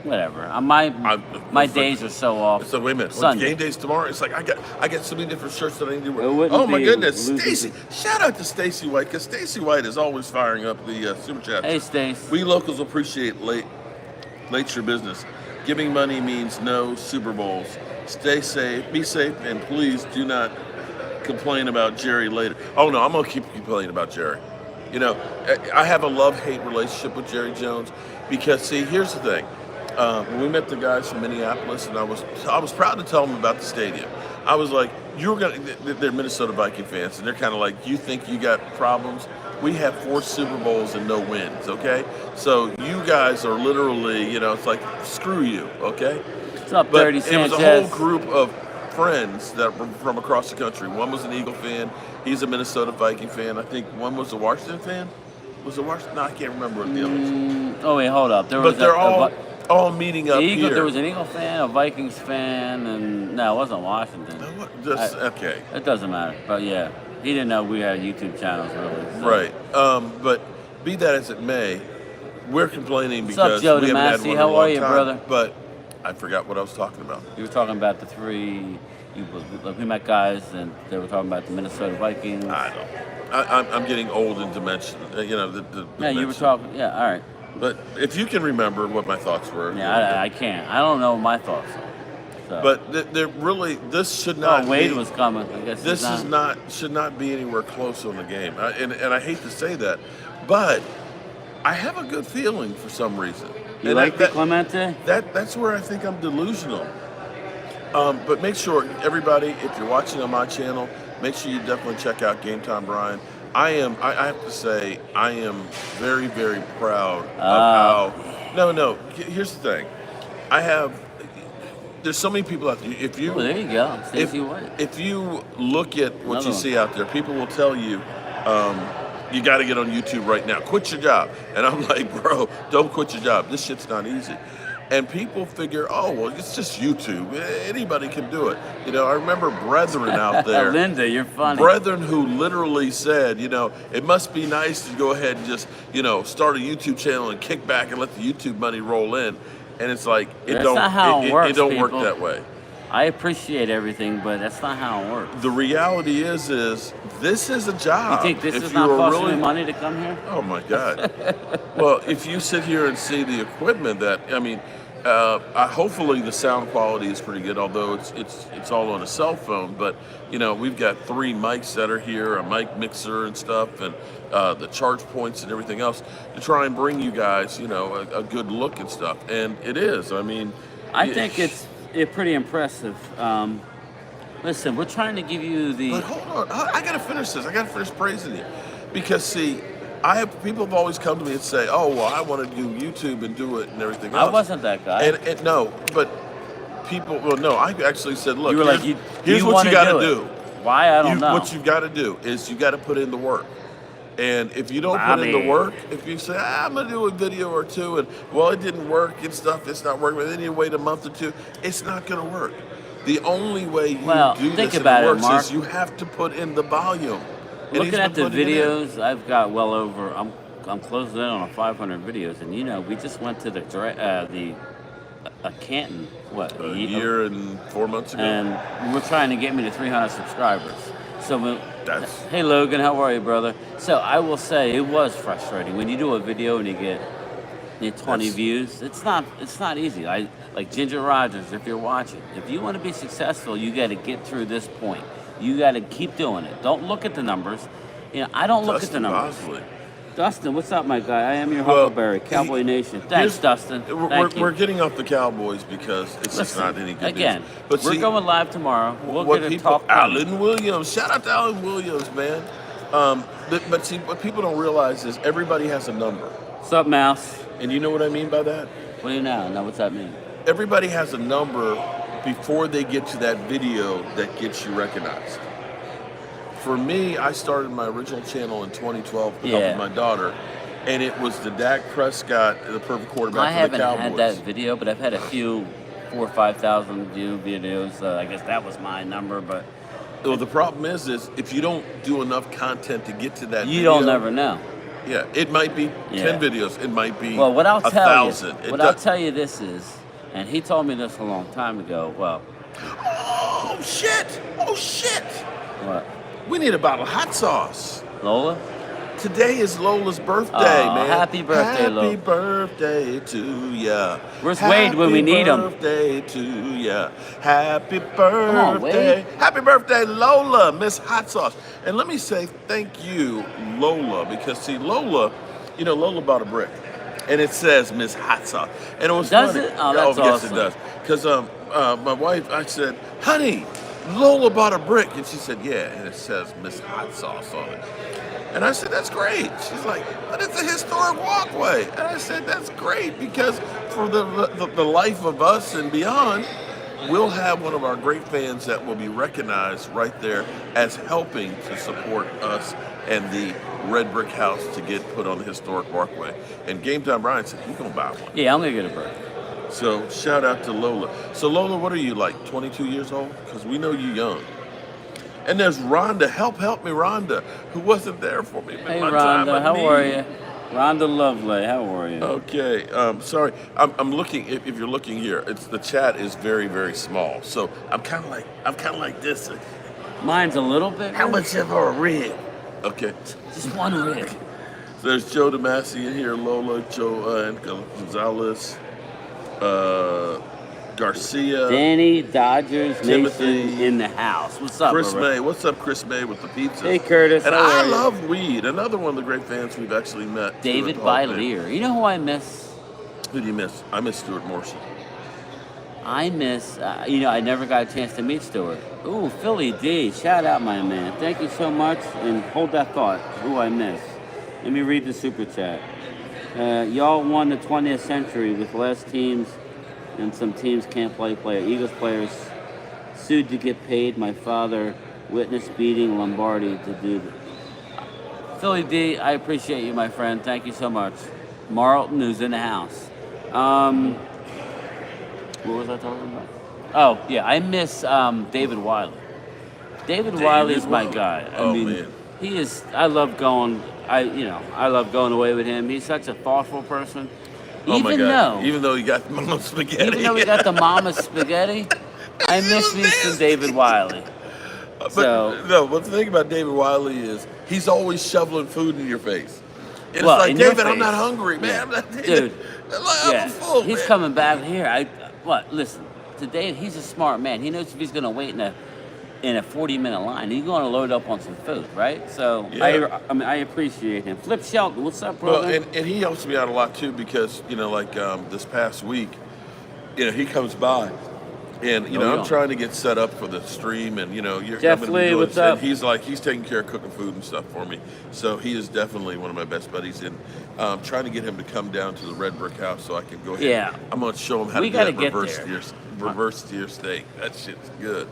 Whatever. My days are so off. So wait a minute. Sunday. Game day's tomorrow. It's like I got so many different shirts that I need to wear. It wouldn't Oh my be goodness, losing Stacy! Shout out to Stacy White because Stacy White is always firing up the super chat. Hey, Stace. We locals appreciate late your business. Giving money means no Super Bowls. Stay safe, be safe, and please do not complain about Jerry later. Oh no, I'm gonna keep complaining about Jerry. I have a love-hate relationship with Jerry Jones because see, here's the thing. When we met the guys from Minneapolis, and I was proud to tell them about the stadium. I was like, they're Minnesota Viking fans, and they're kind of like, you think you got problems? We have 4 Super Bowls and no wins, okay? So you guys are literally, it's like, screw you, okay? What's up, But Dirty it was a Sanchez? whole group of friends that were from across the country. One was an Eagle fan. He's a Minnesota Viking fan. I think one was a Washington fan. Was it Washington? No, I can't remember what the other was. Oh, wait, hold up. But they're all meeting up here. There was an Eagle fan, a Vikings fan, and no, it wasn't Washington. Okay. It doesn't matter. But yeah, he didn't know we had YouTube channels, really. So. Right. But be that as it may, we're complaining What's up, because Joe we haven't had DeMasi? one in a How long are you, time. brother? But I forgot what I was talking about. You were talking about the 3. We met guys, and they were talking about the Minnesota Vikings. I I'm getting old in dimension. You know, the Yeah, you were dimension. talking. Yeah, all right. But if you can remember what my thoughts were. Yeah, I can't. I don't know what my thoughts are. So. But they're really, this should not Wade be, was coming. I guess this he's not. should not be anywhere close on the game. And I hate to say that, but I have a good feeling for some reason. You And like the Clemente? that's where I think I'm delusional. But make sure, everybody, if you're watching on my channel, make sure you definitely check out Game Time Brian. I have to say, I am very, very proud of how. No. Here's the thing. There's so many people out there. If you, there you go. Stacey White. If you look at what Another you one. see out there, people will tell you, you got to get on YouTube right now. Quit your job. And I'm like, bro, don't quit your job. This shit's not easy. And people figure, oh, well, it's just YouTube. Anybody can do it. You know, I remember Brethren out there. Linda, you're funny. Brethren who literally said, you know, it must be nice to go ahead and just, you know, start a YouTube channel and kick back and let the YouTube money roll in. And it's like, That's not how it works, it don't work people. that way. I appreciate everything, but that's not how it works. The reality is this is a job. You think this If is you not were costing really- me money to come here? Oh my God. Well, if you sit here and see the equipment hopefully the sound quality is pretty good, although it's all on a cell phone. But you know, we've got 3 mics that are here, a mic mixer and stuff, and the charge points and everything else to try and bring you guys, you know, a good look and stuff. And it is. I mean, I think it's pretty impressive. Listen, we're trying to give you the. But hold on, I gotta finish this. I gotta finish praising you, because see, people have always come to me and say, "Oh, well, I want to do YouTube and do it and everything else." I wasn't that guy. And no, but people. Well, no, I actually said, "Look, You were like, here's you what wanna you got to do it. do. Why? I don't know. What you've got to do is you got to put in the work." And if you don't put in the work, if you say, I'm going to do a video or two, and, well, it didn't work and stuff, it's not working, but then you wait a month or two, it's not going to work. The only way you do think this about and it it, works Mark. is you have to put in the volume. And Looking he's at the been putting it in. videos, I've got well over. I'm closing in on 500 videos, and you know, we just went to the Canton A year and 4 months ago. and we're trying to get me to 300 subscribers. So hey Logan, how are you, brother? So I will say it was frustrating when you do a video and you get 20 views. It's not easy. Like Ginger Rogers, if you're watching, if you want to be successful, you got to get through this point. You got to keep doing it. Don't look at the numbers. You know, I don't look at the numbers. Bosley. Dustin, what's up, my guy? I am your Huckleberry, Cowboy Nation. Thanks, Dustin. Thank you. We're getting off the Cowboys because it's just not any good Again, news. But we're see, going live tomorrow. We'll what get a people, talk. Alan Williams, shout out to Alan Williams, man. But see, what people don't realize is everybody has a number. What's up, Mouse? And you know what I mean by that? What do you know? No, what's that mean? Everybody has a number before they get to that video that gets you recognized. For me, I started my original channel in 2012 with help of my daughter, and it was the Dak Prescott, the perfect quarterback for the Cowboys. I haven't had that video, but I've had a few 4,000 or 5,000 view videos. I guess that was my number, but Well, the problem is if you don't do enough content to get to that you video, don't never know. Yeah, it might be 10 videos. It might be Well, what I'll tell 1,000. you, I'll tell you this is, and he told me this a long time ago. Well, oh shit! Oh shit! what? We need a bottle of hot sauce. Lola? Today is Lola's birthday, man. Happy birthday, Lola. Happy birthday to ya. Where's Wade when we need him? Happy birthday to ya. Happy birthday. Come on, Wade. Happy birthday, Lola, Miss Hot Sauce. And let me say thank you, Lola, because see, Lola bought a brick. And it says Miss Hot Sauce. And it was Does funny. it? Oh, that's yes, awesome. it does. Because my wife, I said, honey, Lola bought a brick. And she said, yeah, and it says Miss Hot Sauce on it. And I said, that's great. She's like, but it's a historic walkway. And I said, that's great, because for the life of us and beyond, we'll have one of our great fans that will be recognized right there as helping to support us and the red brick house to get put on the historic walkway. And Game Time Brian said, he's going to buy one. Yeah, I'm going to get a brick. So shout out to Lola. So Lola, what are you, like 22 years old? Because we know you young. And there's Rhonda. Help me, Rhonda, who wasn't there for me. Hey, Rhonda, how are you? Rhonda Lovely, how are you? Okay, sorry. I'm looking. If you're looking here, the chat is very, very small. So I'm kind of like this. Mine's a little bit. How much of a rib? Okay. Just one rig. So there's Joe DeMasi in here, Lola, Joe and Gonzalez, Garcia, Danny Dodgers Timothy, Nation in the house. What's up, Chris brother? May. What's up, Chris May with the pizza? Hey, Curtis. And how I are you? love weed. Another one of the great fans we've actually met. David Stuart Hall. Bylear. You know who I miss? Who do you miss? I miss Stuart Morrison. I miss, I never got a chance to meet Stuart. Ooh, Philly D. Shout out, my man. Thank you so much. And hold that thought. Who I miss. Let me read the super chat. Y'all won the 20th century with less teams and some teams can't play player. Eagles players sued to get paid. My father witnessed beating Lombardi to do that. Philly D, I appreciate you, my friend. Thank you so much. Marlton, who's in the house. What was I talking about? Oh, yeah, I miss David Wiley. David Wiley is my guy. I mean, man. he is. I love going. I love going away with him. He's such a thoughtful person. Oh my God. Even though he got mama spaghetti. Even though we got the mama spaghetti, I miss me some David Wiley. But the thing about David Wiley is he's always shoveling food in your face. And Well, it's like, in your David, I'm face. not hungry, man. Yeah. I'm not, Dude, I'm full, he's man. coming back here. Listen, today he's a smart man. He knows if he's going to wait in a 40-minute line, he's going to load up on some food, right? So Yeah. I appreciate him. Flip Shelton, what's up, brother? Well, and he helps me out a lot too because this past week, he comes by. And I'm trying to get set up for the stream, and you're Jeff coming Lee, to do what's it. up? And he's taking care of cooking food and stuff for me. So he is definitely one of my best buddies, and trying to get him to come down to the Red Brick House so I can go ahead. Yeah. I'm gonna show him how We to gotta do get that reverse steer steak. That shit's good.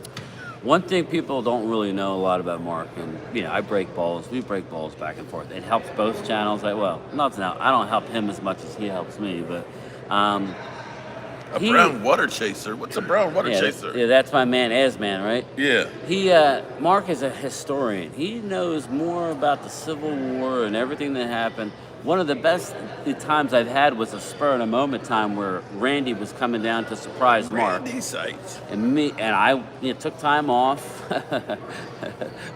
One thing people don't really know a lot about Mark, and I break balls. We break balls back and forth. It helps both channels. I don't help him as much as he helps me, but brown water chaser. What's a brown water chaser? Yeah, that's my man, Asman, right? Yeah. Mark is a historian. He knows more about the Civil War and everything that happened. One of the best times I've had was a spur of the moment time where Randy was coming down to surprise Mark. Randy sites. And I took time off,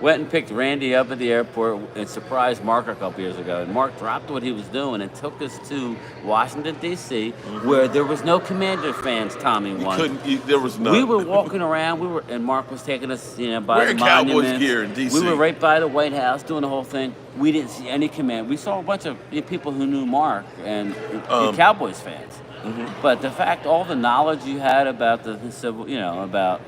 went and picked Randy up at the airport and surprised Mark a couple years ago. And Mark dropped what he was doing and took us to Washington, D.C., where there was no Commander fans, Tommy won. There was none. We were walking around, and Mark was taking us, by Wearing the Cowboys monuments. gear in D.C. We were right by the White House doing the whole thing. We didn't see any command. We saw a bunch of people who knew Mark and Cowboys fans. Mm-hmm. But the fact, all the knowledge you had about the civil, about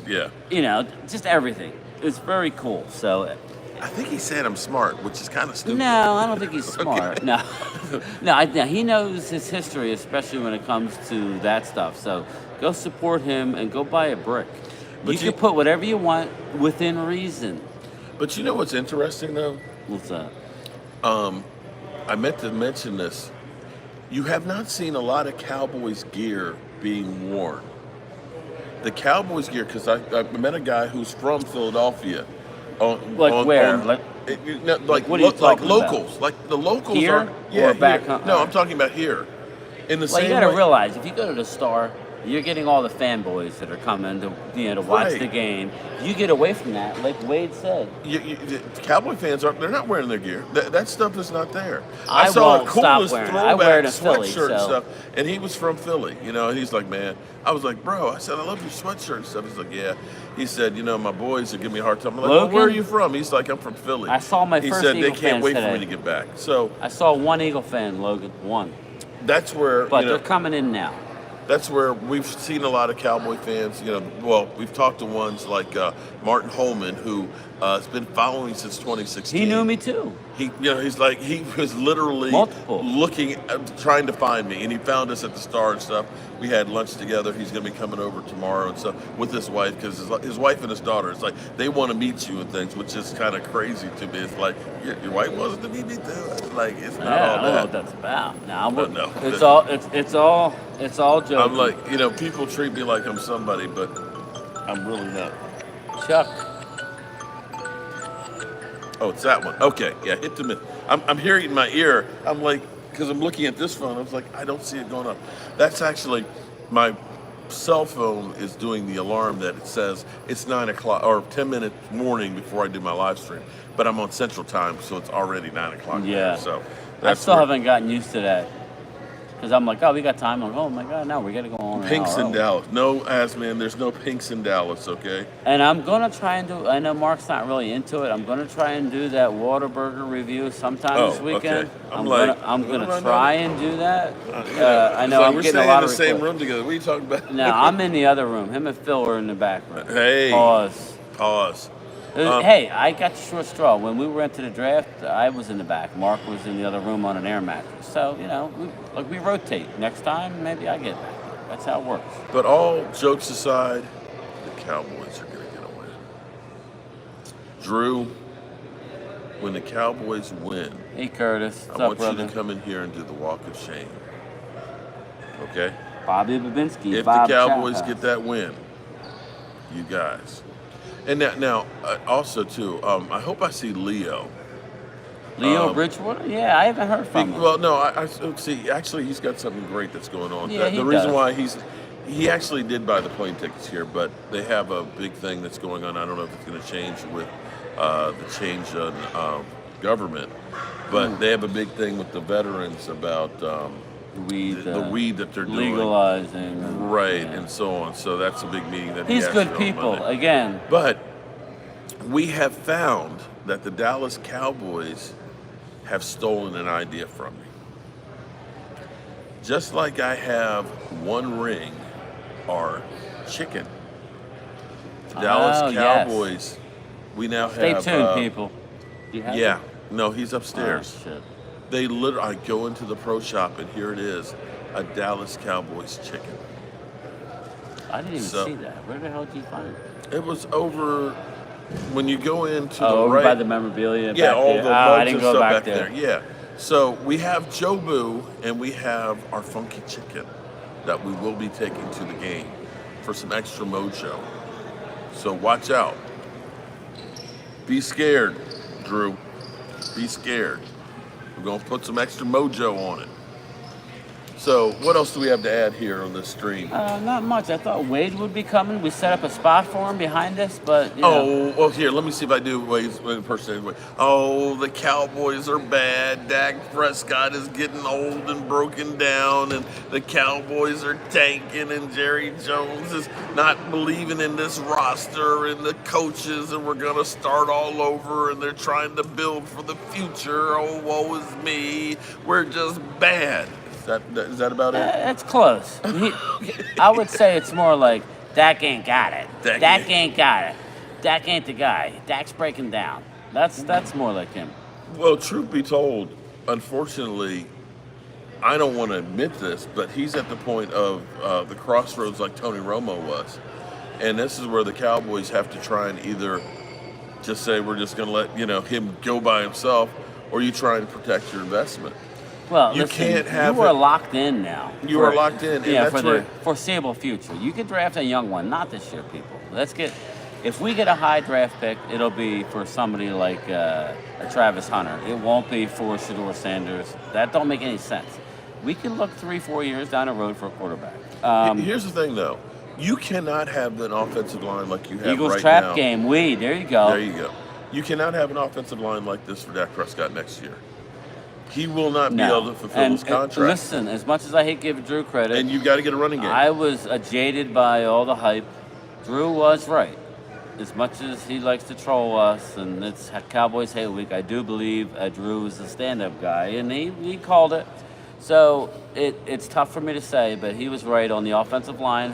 just everything, it's very cool. So I think he said I'm smart, which is kind of stupid. no, I don't think he's smart. Okay. No, he knows his history, especially when it comes to that stuff. So go support him and go buy a brick. But you can put whatever you want within reason. But you know what's interesting though? What's that? I meant to mention this. You have not seen a lot of Cowboys gear being worn. The Cowboys gear, because I met a guy who's from Philadelphia. Where? What are you talking locals. about? Like the locals Here are or back here. home? No, I'm talking about here. In the Well, same you got to way. realize, if you go to the Star, you're getting all the fanboys that are coming to watch Right. the game. You get away from that, like Wade said. The Cowboy fans they're not wearing their gear. That stuff is not there. I saw won't a coolest stop wearing it. I wear it in throwback Philly, sweatshirt and so- stuff, and he was from Philly. And he's like, man, I was like, bro, I said, I love your sweatshirt and stuff. He's like, yeah. He said, my boys are giving me a hard time. I'm like, well, where are Logan? you from? He's like, I'm from Philly. I saw my He first said Eagle they can't fans wait for today. me to get back. So I saw one Eagle fan, Logan, one. that's where But they're coming in now. that's where we've seen a lot of Cowboy fans. We've talked to ones like Martin Holman, who has been following since 2016. He knew me too. He was literally Multiple. looking, trying to find me, and he found us at the Star and stuff. We had lunch together. He's going to be coming over tomorrow and stuff with his wife, because his wife and his daughter, it's like they want to meet you and things, which is kind of crazy to me. It's like your wife wants to meet me too. It's like it's not all I don't know that. what that's about. No, No. it's all joking. I'm like, people treat me like I'm somebody, but I'm really not. Chuck. Oh, it's that one. Okay, yeah, hit the myth. I'm hearing it in my ear. I'm like, because I'm looking at this phone, I was like, I don't see it going up. That's actually my cell phone is doing the alarm that it says it's 9 o'clock or 10 minutes morning before I do my live stream. But I'm on Central Time, so it's already 9 o'clock. Yeah. There, so I still haven't gotten used to that. Because I'm like, oh, we got time. I'm like, oh my God, no, we got to go on. Pinks in Dallas. No, Asman, there's no pinks in Dallas, okay? And I'm going to try and do, I know Mark's not really into it. I'm going to try and do that Whataburger review sometime this weekend. Okay. I'm gonna try and do that. I know so I'm we're getting staying a lot in the of same requests. room together. What are you talking about? No, I'm in the other room. Him and Phil are in the back room. Hey. Pause. Hey, I got the short straw. When we went to the draft, I was in the back. Mark was in the other room on an air mattress. So, you know, we rotate. Next time, maybe I get back. That's how it works. But all jokes aside, the Cowboys are going to get a win. Drew, when the Cowboys win, Hey, Curtis. What's I up, want brother? you to come in here and do the walk of shame. Okay? Bobby Babinski. If Bob the Cowboys Chaphouse. get that win, you guys. And now also, too, I hope I see Leo. Leo Bridgewater? Yeah, I haven't heard from him. Well, no, I see. Actually, he's got something great that's going on. Yeah, he the reason does. why he actually did buy the plane tickets here, but they have a big thing that's going on. I don't know if it's going to change with the change in government, but they have a big thing with the veterans about the weed that they're legalizing. doing, right, and so on. So that's a big meeting that He's he good has here on people. Monday. Again, But we have found that the Dallas Cowboys have stolen an idea from me. Just like I have one ring or chicken. The Dallas Cowboys, we now stay have... tuned, people. Do you have Yeah. it? No, he's upstairs. Oh, shit. They literally, I go into the pro shop and here it is, a Dallas Cowboys chicken. I didn't even see that. Where the hell did you find it? It was over when you go into the over right, by the memorabilia. yeah, back all there. the I mugs didn't and go stuff back there. Yeah. So we have Jobu and we have our funky chicken that we will be taking to the game for some extra mojo. So watch out. Be scared, Drew. Be scared. We're gonna put some extra mojo on it. So what else do we have to add here on this stream? Not much. I thought Wade would be coming. We set up a spot for him behind us, but you know. Well, here, let me see if I do Wade's impersonation. Oh, the Cowboys are bad. Dak Prescott is getting old and broken down, and the Cowboys are tanking, and Jerry Jones is not believing in this roster and the coaches, and we're going to start all over, and they're trying to build for the future. Oh, woe is me. We're just bad. Is that about it? It's close. I would say it's more like Dak ain't got it. Dak ain't got it. Dak ain't the guy. Dak's breaking down. That's more like him. Well, truth be told, unfortunately, I don't want to admit this, but he's at the point of the crossroads like Tony Romo was. And this is where the Cowboys have to try and either just say we're just going to let him go by himself, or you try and protect your investment. Well, you listen, can't have you are locked in now. You are locked in. And yeah, that's for the foreseeable future. You could draft a young one, not this year, people. If we get a high draft pick, it'll be for somebody like a Travis Hunter. It won't be for Shedeur Sanders. That don't make any sense. We can look 3-4 years down the road for a quarterback. Here's the thing, though. You cannot have an offensive line like you have Eagles right trap now. game. There you go. There you go. You cannot have an offensive line like this for Dak Prescott next year. He will not be able to fulfill his contract. Listen, as much as I hate giving Drew credit, and you got to get a running game. I was jaded by all the hype. Drew was right. As much as he likes to troll us, and it's Cowboys Hate Week, I do believe Drew is a stand-up guy, and he called it. So it's tough for me to say, but he was right on the offensive line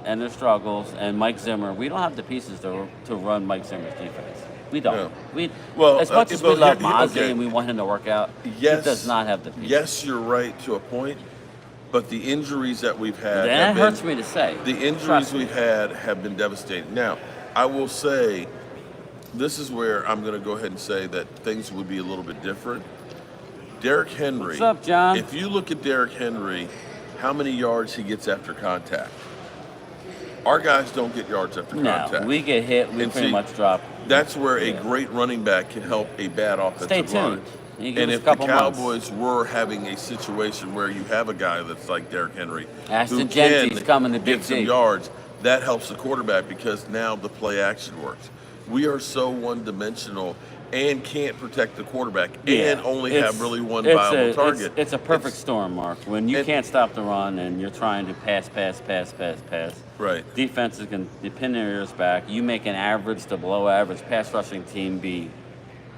and their struggles, and Mike Zimmer. We don't have the pieces to run Mike Zimmer's defense. We don't. Yeah. As much as we love Mozzie and we want him to work out, yes, he does not have the pieces. Yes, you're right to a point, but the injuries that we've had... That hurts me to say. The injuries we've had have been devastating. Now, I will say, this is where I'm going to go ahead and say that things would be a little bit different. Derrick Henry... What's up, John? If you look at Derrick Henry, how many yards he gets after contact. Our guys don't get yards after contact. No, we get hit, we pretty much drop. That's where a great running back can help a bad offensive line. Stay tuned. You give And us a if the couple months. Cowboys were having a situation where you have a guy that's like Derrick Henry, Ashton who Genty's can coming to get Big some D. yards, that helps the quarterback because now the play action works. We are so one-dimensional and can't protect the quarterback and only have really one viable target. It's a perfect storm, Mark. When you can't stop the run and you're trying to pass. Right. Defenses can pin their ears back. You make an average to below average pass rushing team be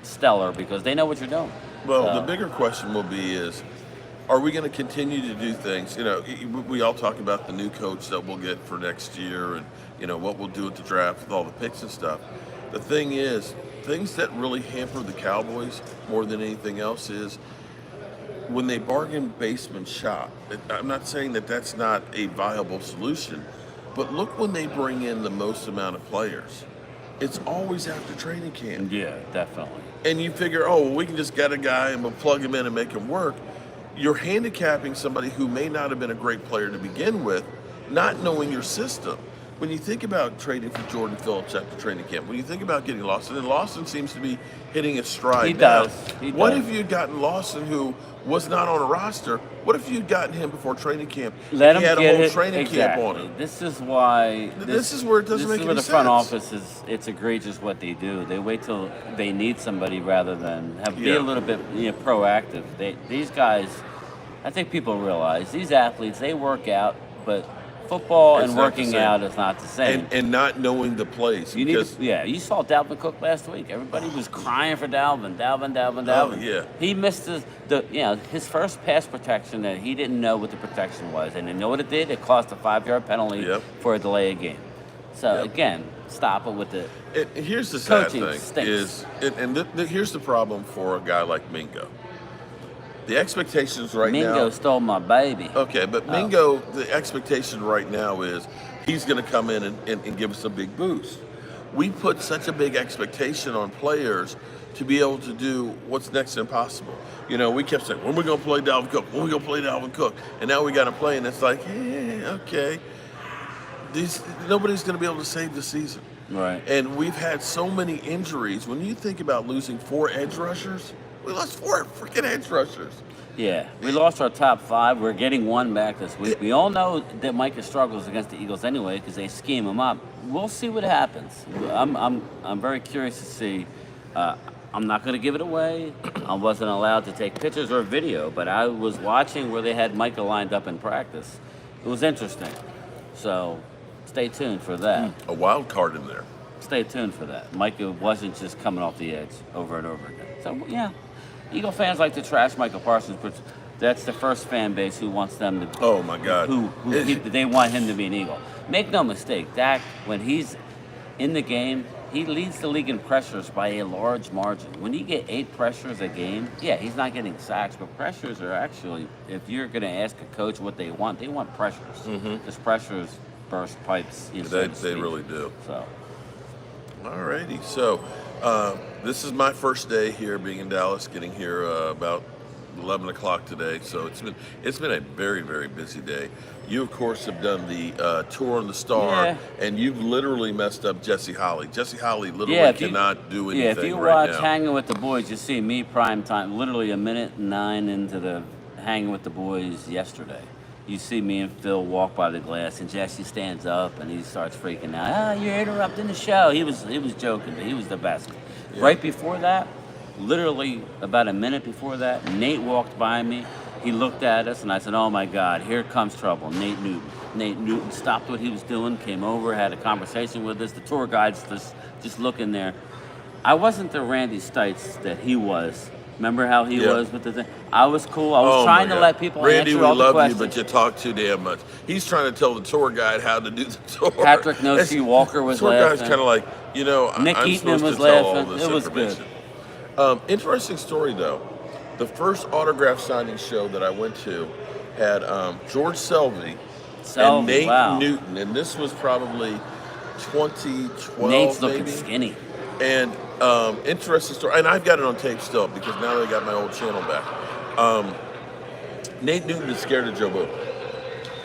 stellar because they know what you're doing. Well, the bigger question will be is, are we going to continue to do things? You know, we all talk about the new coach that we'll get for next year and, you know, what we'll do at the draft with all the picks and stuff. The thing is, things that really hamper the Cowboys more than anything else is when they bargain basement shop. I'm not saying that that's not a viable solution, but look when they bring in the most amount of players. It's always after training camp. Yeah, definitely. And you figure, oh, well, we can just get a guy and we'll plug him in and make him work. You're handicapping somebody who may not have been a great player to begin with, not knowing your system. When you think about trading for Jordan Phillips at the training camp, when you think about getting Lawson, and Lawson seems to be hitting his stride He now. does. What if you'd gotten Lawson, who was not on a roster? What if you'd gotten him before training camp? Let he him had get a whole it. training camp on him. This is why. This is where it doesn't make any This is where the front sense. office is. It's egregious what they do. They wait till they need somebody rather than be a little bit proactive. These guys, I think people realize these athletes, they work out, but football It's and not the working same. out is not the same. And not knowing the plays. You because- you saw Dalvin Cook last week. Everybody was crying for Dalvin. Oh, yeah. He missed his first pass protection that he didn't know what the protection was, and you know what it did? It cost a 5-yard penalty for a delay of game. So again, stop it with the. Here's the sad coaching thing stinks. here's the problem for a guy like Mingo. The expectations now. Mingo stole my baby. Okay, but Mingo, the expectation right now is he's going to come in and give us a big boost. We put such a big expectation on players to be able to do what's next to impossible. You know, we kept saying, when are we going to play Dalvin Cook? When are we going to play Dalvin Cook? And now we got to play, and it's like, okay. Nobody's going to be able to save the season. Right. And we've had so many injuries. When you think about losing 4 edge rushers, we lost 4 freaking edge rushers. Yeah, we lost our top 5. We're getting one back this week. We all know that Micah struggles against the Eagles anyway because they scheme him up. We'll see what happens. I'm very curious to see. I'm not going to give it away. I wasn't allowed to take pictures or video, but I was watching where they had Micah lined up in practice. It was interesting. So stay tuned for that. A wild card in there. Stay tuned for that. Micah wasn't just coming off the edge over and over again. So, yeah. Eagle fans like to trash Michael Parsons, but that's the first fan base who wants them to. Oh my God! They want him to be an Eagle. Make no mistake, Dak, when he's in the game, he leads the league in pressures by a large margin. When you get 8 pressures a game, he's not getting sacks, but pressures are actually, if you're going to ask a coach what they want pressures. Because pressures burst pipes. They really do. So. Alrighty, so this is my first day here, being in Dallas, getting here about 11 o'clock today. So it's been a very, very busy day. You, of course, have done the tour on the Star, and you've literally messed up Jesse Holley. Jesse Holley literally cannot do anything right now. If you watch Hanging with the Boys, you see me prime time, literally 1:09 into the Hanging with the Boys yesterday. You see me and Phil walk by the glass, and Jesse stands up and he starts freaking out. You're interrupting the show. He was joking, but he was the best. Yeah. Right before that, literally about a minute before that, Nate walked by me. He looked at us, and I said, "Oh my God, here comes trouble." Nate Newton stopped what he was doing, came over, had a conversation with us. The tour guide's just looking there. I wasn't the Randy Stites that he was. Remember how he was with the thing? I was cool. I was trying to let people answer all the questions. Randy, we love you, but you talk too damn much. He's trying to tell the tour guide how to do the tour. Patrick Nosey Walker was laughing. The tour guide's kind of like, Nick I'm Eatman supposed was to tell laughing. all this It was information. good. Interesting story, though. The first autograph signing show that I went to had George Selvey and Nate Newton, and this was probably 2012. Nate's looking skinny. And interesting story, and I've got it on tape still because now that I got my old channel back. Nate Newton is scared of Joe Boo.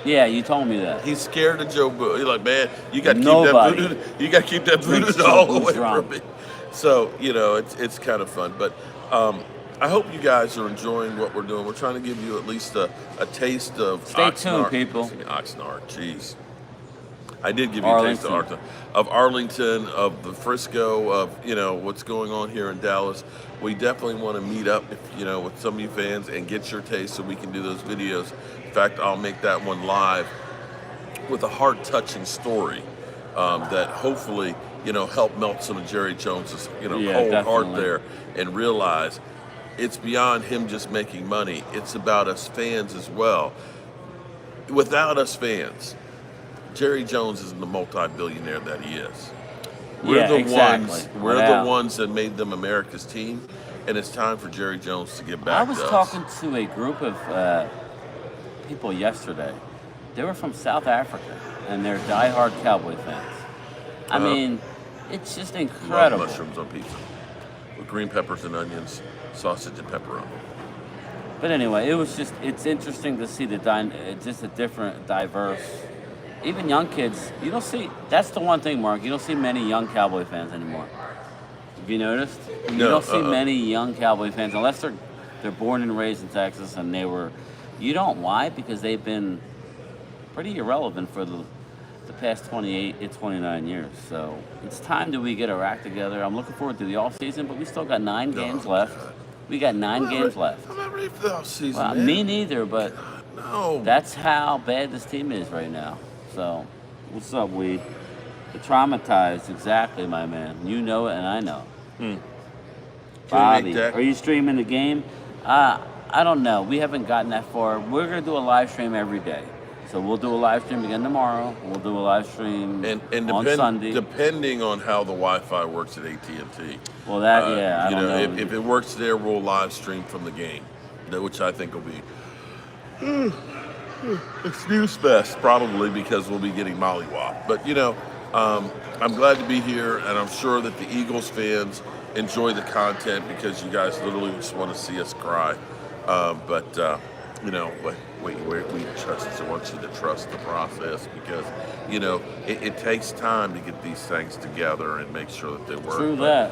Yeah, you told me that. He's scared of Joe Boo. He's like, man, you got to keep that voodoo all away from me. So it's kind of fun. But I hope you guys are enjoying what we're doing. We're trying to give you at least a taste of Stay tuned, people. Oxnard, jeez. I did give you Arlington. a taste of Arlington, of the Frisco, of what's going on here in Dallas. We definitely want to meet up, with some of you fans and get your taste so we can do those videos. In fact, I'll make that one live with a heart-touching story that hopefully help melt some of Jerry Jones's cold definitely. heart there and realize it's beyond him just making money. It's about us fans as well. Without us fans, Jerry Jones isn't the multi-billionaire that he is. We're the ones that made them America's team, and it's time for Jerry Jones to get back to us. I was talking to a group of people yesterday. They were from South Africa, and they're diehard Cowboy fans. I mean, it's just incredible. Love mushrooms on pizza with green peppers and onions, sausage and pepperoni. But anyway, it's interesting to see just a different, diverse, even young kids. You don't see, that's the one thing, Mark, you don't see many young Cowboy fans anymore. Have you noticed? You don't see many young Cowboy fans, unless they're born and raised in Texas and you don't. Why? Because they've been pretty irrelevant for the past 29 years. So it's time that we get our act together. I'm looking forward to the off season, but we still got 9 games left. God. We got 9 games left. I'm not ready for the off season. Well, me neither, but no. That's how bad this team is right now. So, what's up, Weed? The traumatized, exactly, my man. You know it, and I know. Bobby, are you streaming the game? I don't know. We haven't gotten that far. We're gonna do a live stream every day. So we'll do a live stream again tomorrow. We'll do a live stream on Sunday. Depending on how the Wi-Fi works at AT&T. Well, I don't know. If it works there, we'll live stream from the game, which I think will be a snooze fest probably because we'll be getting mollywopped. But I'm glad to be here, and I'm sure that the Eagles fans enjoy the content because you guys literally just want to see us cry. We trust. I want you to trust the process because, it takes time to get these things together and make sure that they work. True that.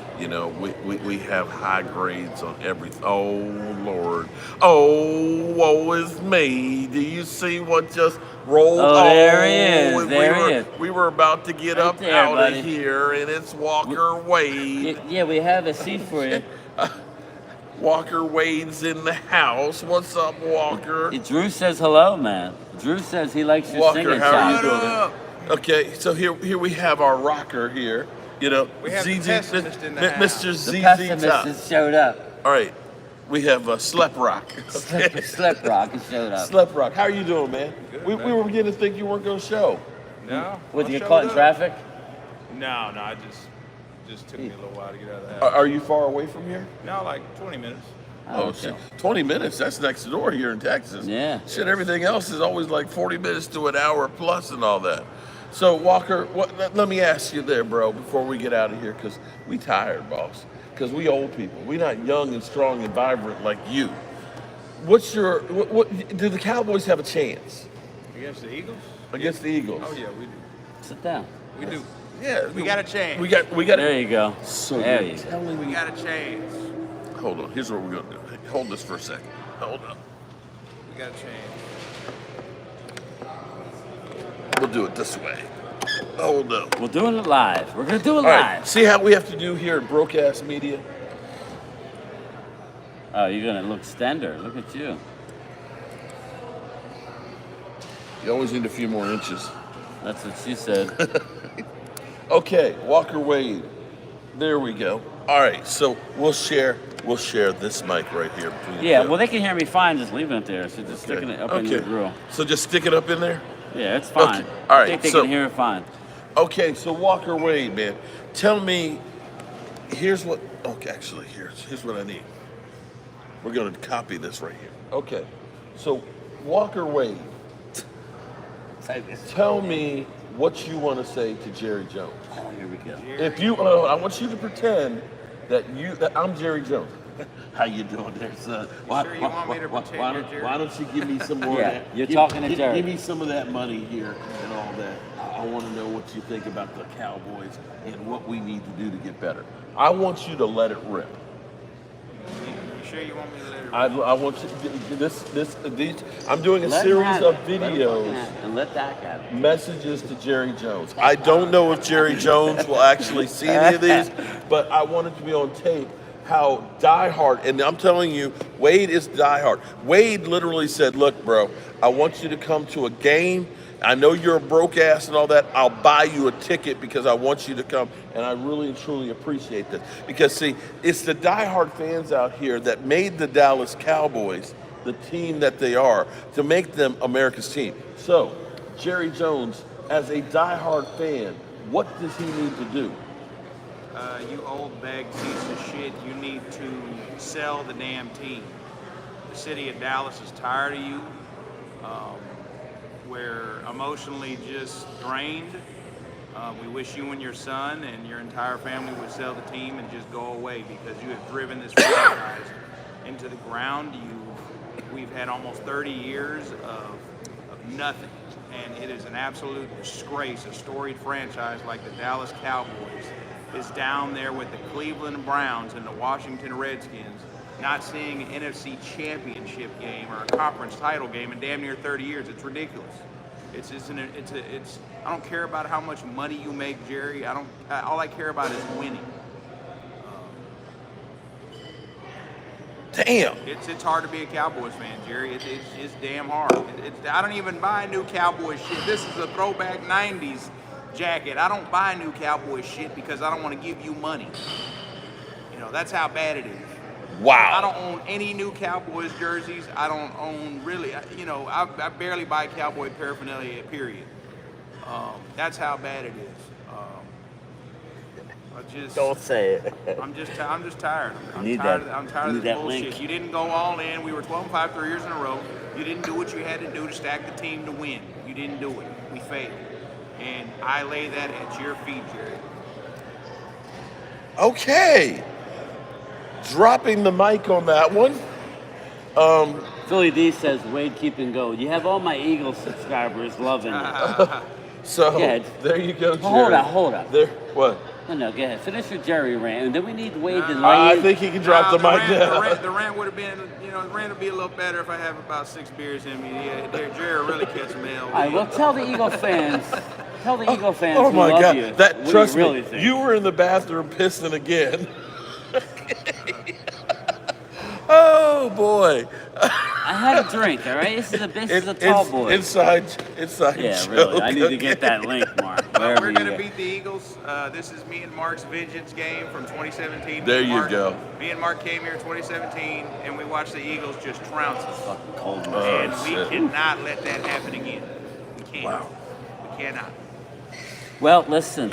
We have high grades on everything. Oh, Lord. Oh, woe is me. Do you see what just rolled? Oh, there he is. There he is. We were about to get right up there, out buddy. of here, and it's Walker Wade. Yeah, we have a seat for you. Walker Wade's in the house. What's up, Walker? Drew says hello, man. Drew says he likes your Walker, singing. how are you Shot. doing? Okay, so here we have our rocker here. We have the pessimist in the house. Mr. The ZZ pessimist Top. has showed up. All right, we have Slep Rock. Okay. Slip Rock has showed up. Slep Rock, how are you doing, man? Good, we man. were beginning to think you weren't going to show. No. Would I you get showed caught in up. traffic? No, I just took me a little while to get out of the house. Are you far away from here? No, like 20 minutes. Oh, okay. shit. 20 minutes, that's next door here in Texas. Yeah. Shit, everything else is always like 40 minutes to an hour plus and all that. So, Walker, let me ask you there, bro, before we get out of here, because we tired, boss. Because we old people. We not young and strong and vibrant like you. What's your, do the Cowboys have a chance Against the Eagles? against the Eagles? Oh, yeah, we do. Sit down. We do. Yeah. We got a chance. We got There you go. So There you're you go. telling We me. got a chance. Hold on, here's what we're going to do. Hold this for a second. Hold on. We got a chance. We'll do it this way. Hold up. We're doing it live. We're going to do it All live. right, see how we have to do here at Broadcast Media? Oh, you're going to look stender. Look at you. You always need a few more inches. That's what she said. Okay, Walker Wade. There we go. All right, so we'll share this mic right here between the Yeah, two. well, they can hear me fine just leaving it there. So just sticking it up in your grill. So just stick it up in there? Yeah, it's fine. Okay, all right, I think they so- can hear it fine. Okay, so Walker Wade, man, tell me, here's what, okay, actually, here's what I need. We're going to copy this right here. Okay, so Walker Wade, tell me what you want to say to Jerry Jones. Oh, here we go. If you, I want you to pretend that I'm Jerry Jones. How you doing there, son? sure you want me to pretend you're Jerry? Why don't you give me some more Yeah, of that? you're talking to give, Jerry. Give me some of that money here and all that. I want to know what you think about the Cowboys and what we need to do to get better. I want you to let it rip. You sure you want me to let it I want you these. I'm doing a Let him series have of it. Let him videos. have it. And let Dak have it. Messages to Jerry Jones. I don't know if Jerry Jones will actually see any of these, but I want it to be on tape how diehard, and I'm telling you, Wade is diehard. Wade literally said, look, bro, I want you to come to a game. I know you're a broke ass and all that. I'll buy you a ticket because I want you to come. And I really and truly appreciate this. Because, see, it's the diehard fans out here that made the Dallas Cowboys the team that they are, to make them America's team. So, Jerry Jones, as a diehard fan, what does he need to do? You old bag piece of shit, you need to sell the damn team. The city of Dallas is tired of you. We're emotionally just drained. We wish you and your son and your entire family would sell the team and just go away, because you have driven this franchise into the ground. We've had almost 30 years of nothing, and it is an absolute disgrace. A storied franchise like the Dallas Cowboys is down there with the Cleveland Browns and the Washington Redskins, not seeing an NFC championship game or a conference title game in damn near 30 years. It's ridiculous. I don't care about how much money you make, Jerry. All I care about is winning. Damn. It's hard to be a Cowboys fan, Jerry. It's damn hard. I don't even buy new Cowboys shit. This is a throwback 90s jacket. I don't buy new Cowboys shit because I don't want to give you money. That's how bad it is. Wow. I don't own any new Cowboys jerseys. I don't own really, I barely buy Cowboy paraphernalia, period. That's how bad it is. Don't say it. I'm just tired. I'm tired of Need this that bullshit. link. You didn't go all in. We were 12-5 3 years in a row. You didn't do what you had to do to stack the team to win. You didn't do it. We failed. And I lay that at your feet, Jerry. Okay. Dropping the mic on that one. Philly D says, Wade, keep and go. You have all my Eagles subscribers loving it. So, Yeah. there you go, Jerry. Hold up. There, what? No, go ahead. Finish your Jerry rant. And then we need Wade to I leave. think he can drop the mic now. The rant would have been, the rant would be a little better if I have about 6 beers in me. Yeah, Jerry really catch some hell. All right, well, tell the Eagle fans. Tell the Eagle fans Oh who my love God! you. That what trust do you really me, think. you were in the bathroom pissing again. Oh boy! I had a drink, all right? This is a tall boy. Inside Yeah, joke. really. I need to get that link, Mark. We're Wherever going you to go. beat the Eagles. This is me and Mark's vengeance game from 2017. There you go. Me and Mark came here in 2017, and we watched the Eagles just trounce us. Fucking cold, Oh, man. And we shit. cannot let that happen again. We can't. Wow. We cannot. Well, listen,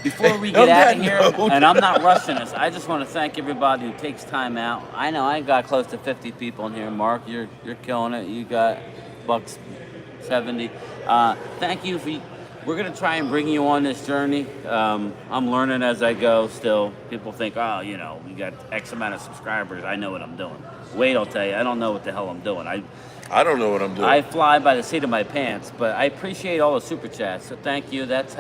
before we On get out that of here, note. and I'm not rushing this, I just want to thank everybody who takes time out. I know I got close to 50 people in here. Mark, you're killing it. You got bucks 70. Thank you we're going to try and bring you on this journey. I'm learning as I go still. People think, we got X amount of subscribers. I know what I'm doing. Wait, I'll tell you, I don't know what the hell I'm doing. I don't know what I'm doing. I fly by the seat of my pants, but I appreciate all the super chats. So thank you. That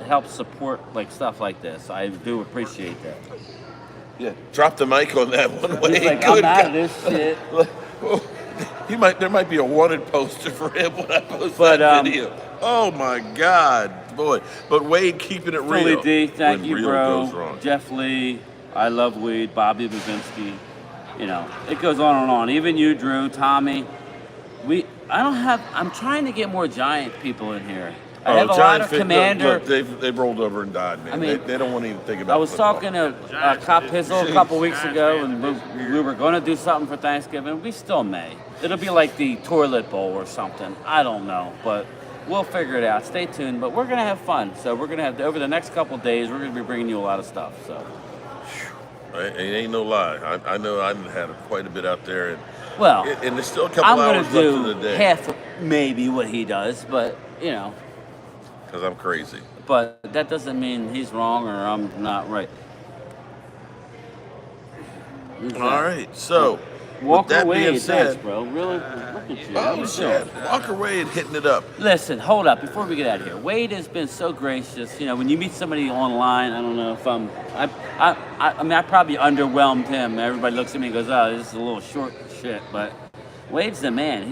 helps support stuff like this. I do appreciate that. Yeah, drop the mic on that one. He's Wade. like, Good I'm out God. of this shit. There might be a wanted poster for him when I post But, that video. Oh my God, boy! But Wade keeping it Philly real. D, thank when you, real bro. goes wrong. Jeff Lee, I love Weed. Bobby Bavinski. It goes on and on. Even you, Drew, Tommy. I'm trying to get more Giant people in here. I have a lot of Commander. Look, they've rolled over and died, man. I mean, they don't want to even think about. I was football. talking to Cop Pizzle a couple weeks ago, and we were going to do something for Thanksgiving. We still may. It'll be like the toilet bowl or something. I don't know, but we'll figure it out. Stay tuned. But we're going to have fun. So we're going to have, over the next couple days, we're going to be bringing you a lot of stuff. So. It ain't no lie. I know I've had quite a bit out there, and there's still a couple I'm hours gonna left in the do day. half maybe what he does, but Because I'm crazy. But that doesn't mean he's wrong or I'm not right. All right, so Walker that being Wade, said- thanks, bro. Really? Look at you. How Oh you shit, doing? Walker Wade hitting it up. Listen, hold up. Before we get out of here, Wade has been so gracious. You know, when you meet somebody online, I don't know if I mean, I probably underwhelmed him. Everybody looks at me and goes, "Oh, this is a little short shit." But Wade's the man.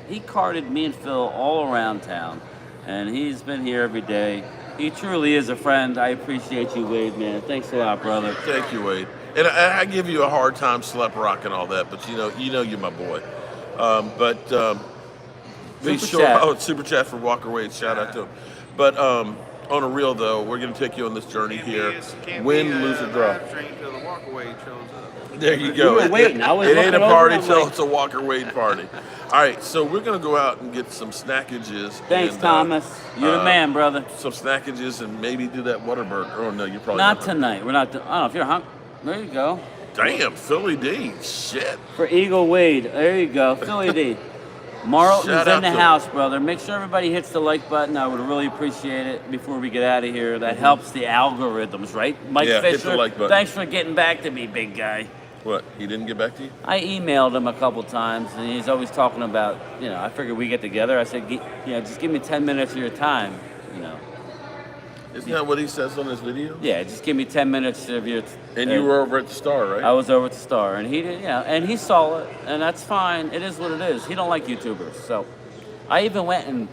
He carted me and Phil all around town, and he's been here every day. He truly is a friend. I appreciate you, Wade, man. Thanks a lot, brother. Thank you, Wade. And I give you a hard time, Slap Rock and all that, but you know you're my boy. Be Super sure. chat. Oh, super chat for Walker Wade. Shout out to him. But on a real though, we're gonna take you on this journey here. Win, lose, or draw. Livestream till the Walkaway shows up. There you go. You were waiting. I was it ain't a looking over, party I'm till like- it's a Walker Wade party. All right, so we're gonna go out and get some snackages. Thanks, and, Thomas. You're the man, brother. Some snackages and maybe do that Whataburger. Oh no, you're probably Not hungry. tonight. We're not. I don't know if you're hungry. There you go. Damn, Philly D. Shit. For Eagle Wade. There you go. Philly D. Marlton's Shout in out the to house, brother. Make sure everybody hits the like button. I would really appreciate it before we get out of here. That helps the algorithms, right? Mike Yeah, hit Fisher, the like button. thanks for getting back to me, big guy. What? He didn't get back to you? I emailed him a couple times, and he's always talking about, you know, I figured we get together. I said, just give me 10 minutes of your time, you know. Isn't that what he says on his video? Yeah, just give me 10 minutes of your. And you were over at the Star, right? I was over at the Star, and he did, and he saw it, and that's fine. It is what it is. He don't like YouTubers, so I even went and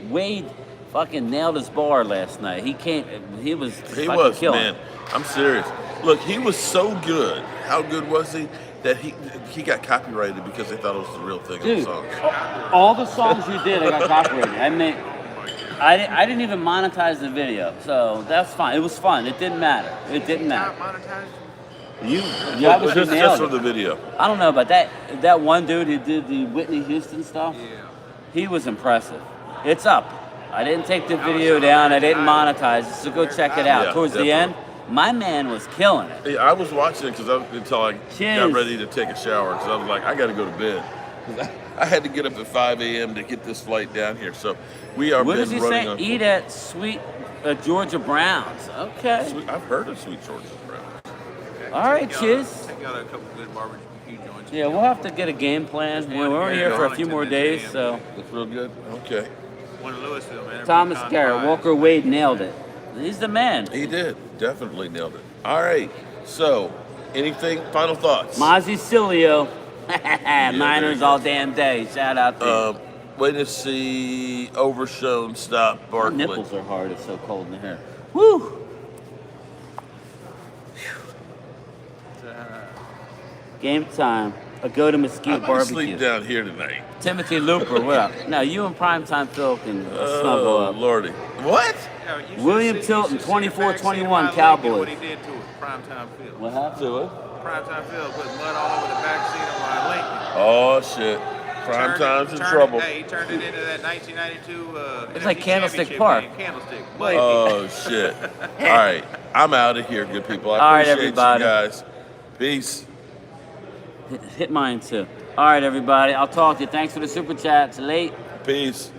Wade fucking nailed his bar last night. He came, he was He fucking was, killing man. it. I'm serious. Look, he was so good. How good was he? That he got copyrighted because they thought it was the real thing on the Dude, songs. all the songs you did, I got copyrighted. I mean, I didn't even monetize the video, so that's fine. It was fun. It didn't matter. It didn't matter. Not monetized. You obviously Just nailed for it. the video. I don't know about that. That one dude who did the Whitney Houston stuff. Yeah. He was impressive. It's up. I didn't take the video down. I didn't monetize it, so go check it out. Yeah, Towards the end, definitely. my man was killing it. Yeah, I was watching it until I Cheers. got ready to take a shower because I was like, I got to go to bed. 'Cause I had to get up at 5 a.m. to get this flight down here. So we are What been does he running say? on. Eat at Sweet Georgia Browns. Okay. I've heard of Sweet Georgia Brown. All right, cheers. Check out a couple good barbecue joints. Yeah, we'll have to get a game plan. You know, we're only here for a few more days, so. That's real good. Okay. One in Louisville, man. Thomas Pecan Garrett, pies. Walker Wade nailed it. He's the man. He did. Definitely nailed it. All right. So, anything? Final thoughts? Mozzie Cilio. there Niners you all damn day. Shout out to you. Wait to see Overshown stop My Barkley. nipples are hard. It's so cold in here. Woo! Game time. A go to Mesquite I'm gonna sleep barbecue. down here tonight. Timothy Looper, what up? Now you and Primetime Phil can snuggle Oh, up. Lordy. What? Yeah, you should William sit- Tilton, you should sit in the 24-21 backseat of my leg Cowboys. and What he did to it, primetime Phil. What happened to it? Primetime Phil put mud all over the backseat of my Lincoln. Oh, shit. Prime Turned time's it- in turned trouble. It, hey, he turned it into that 1992. It's like NFC Candlestick Championship Park. game, Candlestick. Oh, shit. All right. I'm out of here, good people. I All right, appreciate everybody. you guys. Peace. Hit mine too. All right, everybody. I'll talk to you. Thanks for the super chat. It's late. Peace.